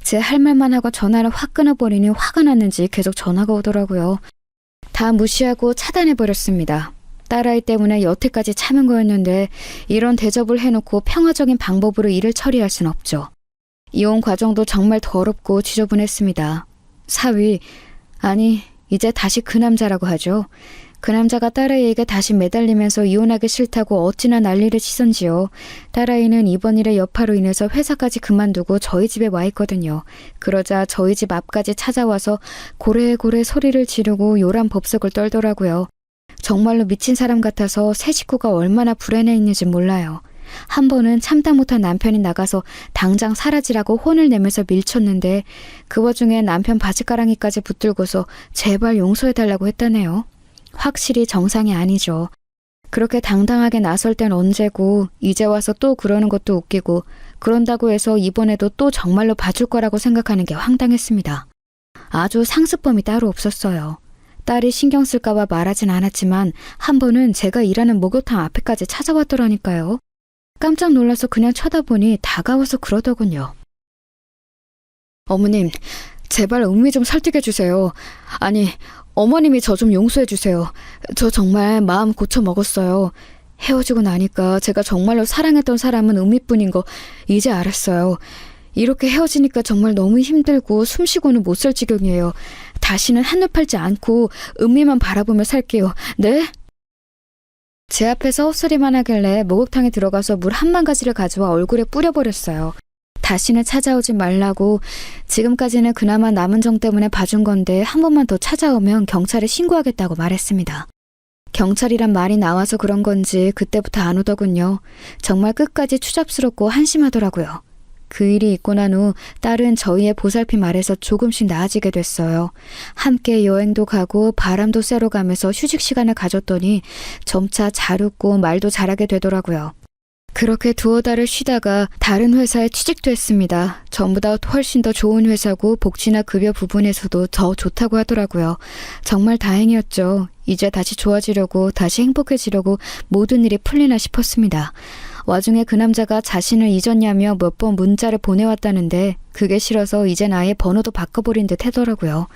제 할 말만 하고 전화를 확 끊어버리니 화가 났는지 계속 전화가 오더라고요. 다 무시하고 차단해버렸습니다. 딸아이 때문에 여태까지 참은 거였는데 이런 대접을 해놓고 평화적인 방법으로 일을 처리할 순 없죠. 이혼 과정도 정말 더럽고 지저분했습니다. 사위, 아니 이제 다시 그 남자라고 하죠. 그 남자가 딸아이에게 다시 매달리면서 이혼하기 싫다고 어찌나 난리를 치선지요. 딸아이는 이번 일의 여파로 인해서 회사까지 그만두고 저희 집에 와 있거든요. 그러자 저희 집 앞까지 찾아와서 고래고래 소리를 지르고 요란 법석을 떨더라고요. 정말로 미친 사람 같아서 새 식구가 얼마나 불안해 있는지 몰라요. 한 번은 참다 못한 남편이 나가서 당장 사라지라고 혼을 내면서 밀쳤는데 그 와중에 남편 바지가랑이까지 붙들고서 제발 용서해달라고 했다네요. 확실히 정상이 아니죠. 그렇게 당당하게 나설 땐 언제고 이제 와서 또 그러는 것도 웃기고 그런다고 해서 이번에도 또 정말로 봐줄 거라고 생각하는 게 황당했습니다. 아주 상습범이 따로 없었어요. 딸이 신경 쓸까봐 말하진 않았지만 한 번은 제가 일하는 목욕탕 앞에까지 찾아왔더라니까요. 깜짝 놀라서 그냥 쳐다보니 다가와서 그러더군요. 어머님, 제발 음미 좀 설득해주세요. 아니, 어머님이 저 좀 용서해주세요. 저 정말 마음 고쳐 먹었어요. 헤어지고 나니까 제가 정말로 사랑했던 사람은 음미뿐인 거 이제 알았어요. 이렇게 헤어지니까 정말 너무 힘들고 숨쉬고는 못 살 지경이에요. 다시는 한눈 팔지 않고 음미만 바라보며 살게요. 네? 제 앞에서 헛소리만 하길래 목욕탕에 들어가서 물 1만 가지를 가져와 얼굴에 뿌려버렸어요. 다시는 찾아오지 말라고. 지금까지는 그나마 남은 정 때문에 봐준 건데 한 번만 더 찾아오면 경찰에 신고하겠다고 말했습니다. 경찰이란 말이 나와서 그런 건지 그때부터 안 오더군요. 정말 끝까지 추잡스럽고 한심하더라고요. 그 일이 있고 난 후 딸은 저희의 보살핌 아래서 조금씩 나아지게 됐어요. 함께 여행도 가고 바람도 쐬러 가면서 휴식 시간을 가졌더니 점차 잘 웃고 말도 잘하게 되더라고요. 그렇게 두어 달을 쉬다가 다른 회사에 취직도 했습니다. 전보다 훨씬 더 좋은 회사고 복지나 급여 부분에서도 더 좋다고 하더라고요. 정말 다행이었죠. 이제 다시 좋아지려고 다시 행복해지려고 모든 일이 풀리나 싶었습니다. 와중에 그 남자가 자신을 잊었냐며 몇 번 문자를 보내왔다는데 그게 싫어서 이젠 아예 번호도 바꿔버린 듯 하더라고요.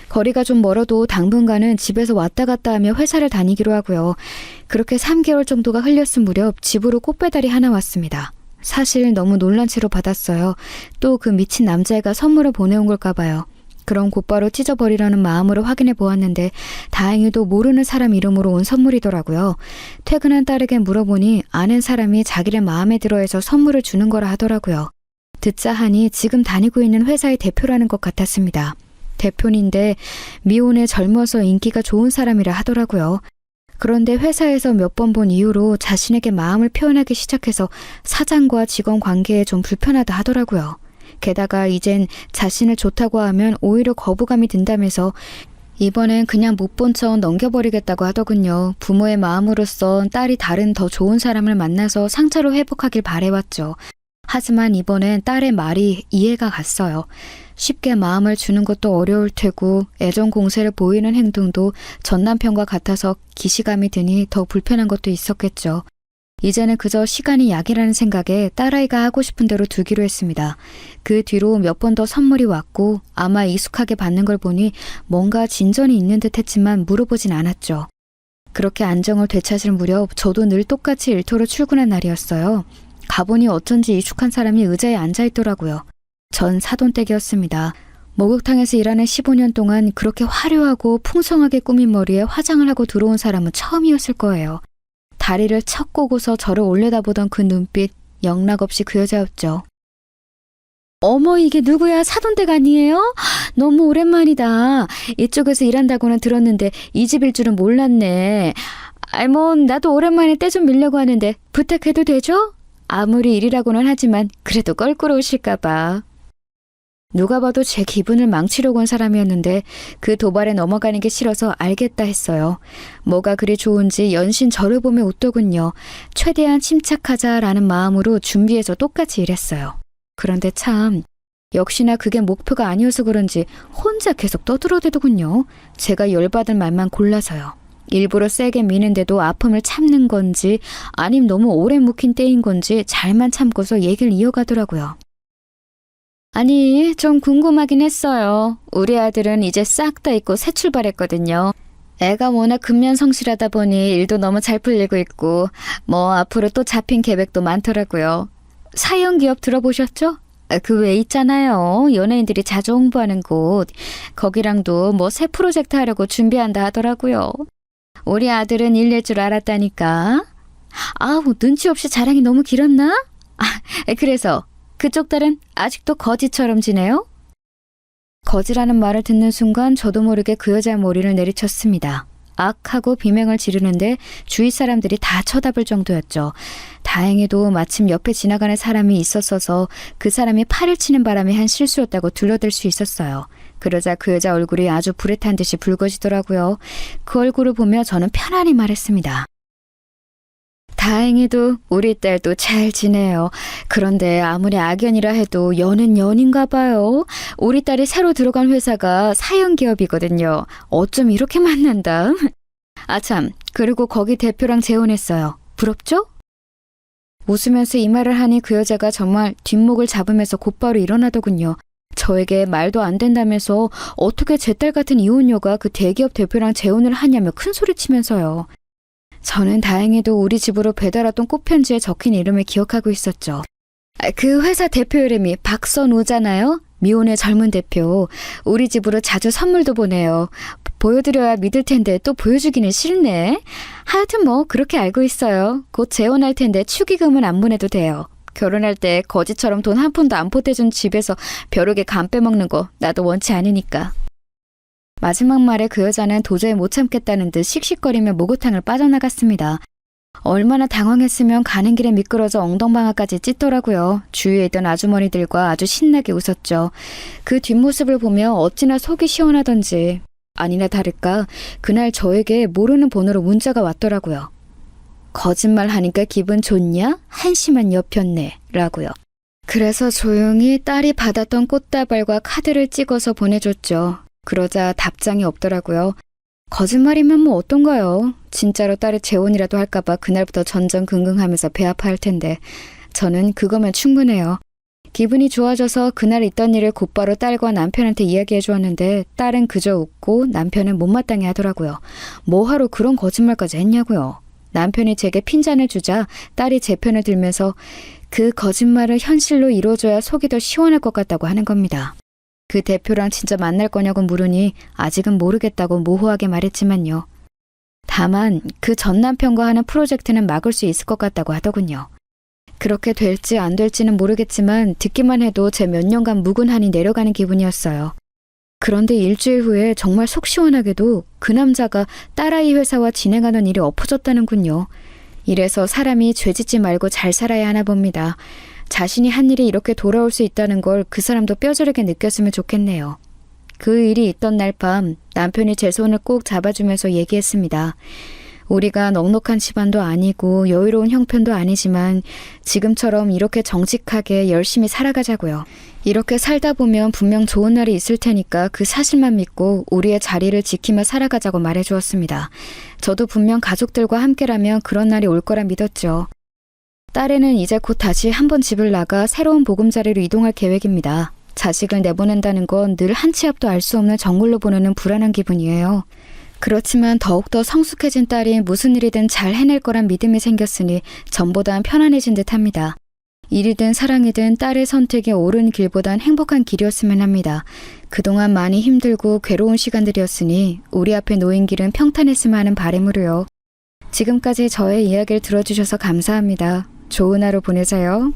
거리가 좀 멀어도 당분간은 집에서 왔다 갔다 하며 회사를 다니기로 하고요. 그렇게 3개월 정도가 흘렸을 무렵 집으로 꽃배달이 하나 왔습니다. 사실 너무 놀란 채로 받았어요. 또 그 미친 남자애가 선물을 보내온 걸까 봐요. 그럼 곧바로 찢어버리려는 마음으로 확인해 보았는데 다행히도 모르는 사람 이름으로 온 선물이더라고요. 퇴근한 딸에게 물어보니 아는 사람이 자기를 마음에 들어해서 선물을 주는 거라 하더라고요. 듣자 하니 지금 다니고 있는 회사의 대표라는 것 같았습니다. 대표인데 미혼에 젊어서 인기가 좋은 사람이라 하더라고요. 그런데 회사에서 몇 번 본 이후로 자신에게 마음을 표현하기 시작해서 사장과 직원 관계에 좀 불편하다 하더라고요. 게다가 이젠 자신을 좋다고 하면 오히려 거부감이 든다면서 이번엔 그냥 못 본 척 넘겨버리겠다고 하더군요. 부모의 마음으로써 딸이 다른 더 좋은 사람을 만나서 상처로 회복하길 바래왔죠. 하지만 이번엔 딸의 말이 이해가 갔어요. 쉽게 마음을 주는 것도 어려울 테고 애정 공세를 보이는 행동도 전 남편과 같아서 기시감이 드니 더 불편한 것도 있었겠죠. 이제는 그저 시간이 약이라는 생각에 딸아이가 하고 싶은 대로 두기로 했습니다. 그 뒤로 몇 번 더 선물이 왔고 아마 익숙하게 받는 걸 보니 뭔가 진전이 있는 듯 했지만 물어보진 않았죠. 그렇게 안정을 되찾을 무렵 저도 늘 똑같이 일터로 출근한 날이었어요. 가보니 어쩐지 익숙한 사람이 의자에 앉아있더라고요. 전 사돈댁이었습니다. 목욕탕에서 일하는 15년 동안 그렇게 화려하고 풍성하게 꾸민 머리에 화장을 하고 들어온 사람은 처음이었을 거예요. 다리를 척 꼬고서 저를 올려다보던 그 눈빛, 영락없이 그 여자였죠. 어머, 이게 누구야? 사돈댁 아니에요? 너무 오랜만이다. 이쪽에서 일한다고는 들었는데 이 집일 줄은 몰랐네. 나도 오랜만에 때 좀 밀려고 하는데 부탁해도 되죠? 아무리 일이라고는 하지만 그래도 껄끄러우실까 봐. 누가 봐도 제 기분을 망치려고 온 사람이었는데 그 도발에 넘어가는 게 싫어서 알겠다 했어요. 뭐가 그리 좋은지 연신 저를 보며 웃더군요. 최대한 침착하자라는 마음으로 준비해서 똑같이 일했어요. 그런데 참 역시나 그게 목표가 아니어서 그런지 혼자 계속 떠들어대더군요. 제가 열받을 말만 골라서요. 일부러 세게 미는데도 아픔을 참는 건지 아님 너무 오래 묵힌 때인 건지 잘만 참고서 얘기를 이어가더라고요. 아니, 좀 궁금하긴 했어요. 우리 아들은 이제 싹 다 잊고 새 출발했거든요. 애가 워낙 근면성실하다 보니 일도 너무 잘 풀리고 있고 앞으로 또 잡힌 계획도 많더라고요. 사이언기업 들어보셨죠? 그 외 있잖아요. 연예인들이 자주 홍보하는 곳. 거기랑도 새 프로젝트 하려고 준비한다 하더라고요. 우리 아들은 일낼 줄 알았다니까. 눈치 없이 자랑이 너무 길었나? 그래서 그쪽 딸은 아직도 거지처럼 지내요? 거지라는 말을 듣는 순간 저도 모르게 그 여자의 머리를 내리쳤습니다. 악하고 비명을 지르는데 주위 사람들이 다 쳐다볼 정도였죠. 다행히도 마침 옆에 지나가는 사람이 있었어서 그 사람이 팔을 치는 바람에 한 실수였다고 둘러댈 수 있었어요. 그러자 그 여자 얼굴이 아주 불에 탄 듯이 붉어지더라고요. 그 얼굴을 보며 저는 편안히 말했습니다. 다행히도 우리 딸도 잘 지내요. 그런데 아무리 악연이라 해도 연은 연인가 봐요. 우리 딸이 새로 들어간 회사가 사연기업이거든요. 어쩜 이렇게 만난다. 아참, 그리고 거기 대표랑 재혼했어요. 부럽죠? 웃으면서 이 말을 하니 그 여자가 정말 뒷목을 잡으면서 곧바로 일어나더군요. 저에게 말도 안 된다면서 어떻게 제 딸 같은 이혼녀가 그 대기업 대표랑 재혼을 하냐며 큰소리치면서요. 저는 다행히도 우리 집으로 배달왔던 꽃편지에 적힌 이름을 기억하고 있었죠. 그 회사 대표 이름이 박선우잖아요. 미혼의 젊은 대표. 우리 집으로 자주 선물도 보내요. 보여드려야 믿을 텐데 또 보여주기는 싫네. 하여튼 그렇게 알고 있어요. 곧 재혼할 텐데 축의금은 안 보내도 돼요. 결혼할 때 거지처럼 돈 한 푼도 안 보태준 집에서 벼룩에 간 빼먹는 거 나도 원치 않으니까. 마지막 말에 그 여자는 도저히 못 참겠다는 듯 씩씩거리며 목욕탕을 빠져나갔습니다. 얼마나 당황했으면 가는 길에 미끄러져 엉덩방아까지 찢더라고요. 주위에 있던 아주머니들과 아주 신나게 웃었죠. 그 뒷모습을 보며 어찌나 속이 시원하던지. 아니나 다를까 그날 저에게 모르는 번호로 문자가 왔더라고요. 거짓말하니까 기분 좋냐? 한심한 여편네 라고요. 그래서 조용히 딸이 받았던 꽃다발과 카드를 찍어서 보내줬죠. 그러자 답장이 없더라고요. 거짓말이면 어떤가요? 진짜로 딸의 재혼이라도 할까봐 그날부터 전전긍긍하면서 배 아파할 텐데 저는 그거면 충분해요. 기분이 좋아져서 그날 있던 일을 곧바로 딸과 남편한테 이야기해 주었는데 딸은 그저 웃고 남편은 못마땅해 하더라고요. 뭐하러 그런 거짓말까지 했냐고요. 남편이 제게 핀잔을 주자 딸이 제 편을 들면서 그 거짓말을 현실로 이루어줘야 속이 더 시원할 것 같다고 하는 겁니다. 그 대표랑 진짜 만날 거냐고 물으니 아직은 모르겠다고 모호하게 말했지만요. 다만 그 전 남편과 하는 프로젝트는 막을 수 있을 것 같다고 하더군요. 그렇게 될지 안 될지는 모르겠지만 듣기만 해도 제 몇 년간 묵은 한이 내려가는 기분이었어요. 그런데 일주일 후에 정말 속 시원하게도 그 남자가 딸아이 회사와 진행하는 일이 엎어졌다는군요. 이래서 사람이 죄짓지 말고 잘 살아야 하나 봅니다. 자신이 한 일이 이렇게 돌아올 수 있다는 걸 그 사람도 뼈저리게 느꼈으면 좋겠네요. 그 일이 있던 날 밤 남편이 제 손을 꼭 잡아주면서 얘기했습니다. 우리가 넉넉한 집안도 아니고 여유로운 형편도 아니지만 지금처럼 이렇게 정직하게 열심히 살아가자고요. 이렇게 살다 보면 분명 좋은 날이 있을 테니까 그 사실만 믿고 우리의 자리를 지키며 살아가자고 말해주었습니다. 저도 분명 가족들과 함께라면 그런 날이 올 거라 믿었죠. 딸애는 이제 곧 다시 한번 집을 나가 새로운 보금자리로 이동할 계획입니다. 자식을 내보낸다는 건 늘 한 치 앞도 알 수 없는 정글로 보내는 불안한 기분이에요. 그렇지만 더욱더 성숙해진 딸이 무슨 일이든 잘 해낼 거란 믿음이 생겼으니 전보단 편안해진 듯합니다. 일이든 사랑이든 딸의 선택이 옳은 길보단 행복한 길이었으면 합니다. 그동안 많이 힘들고 괴로운 시간들이었으니 우리 앞에 놓인 길은 평탄했으면 하는 바람으로요. 지금까지 저의 이야기를 들어주셔서 감사합니다. 좋은 하루 보내세요.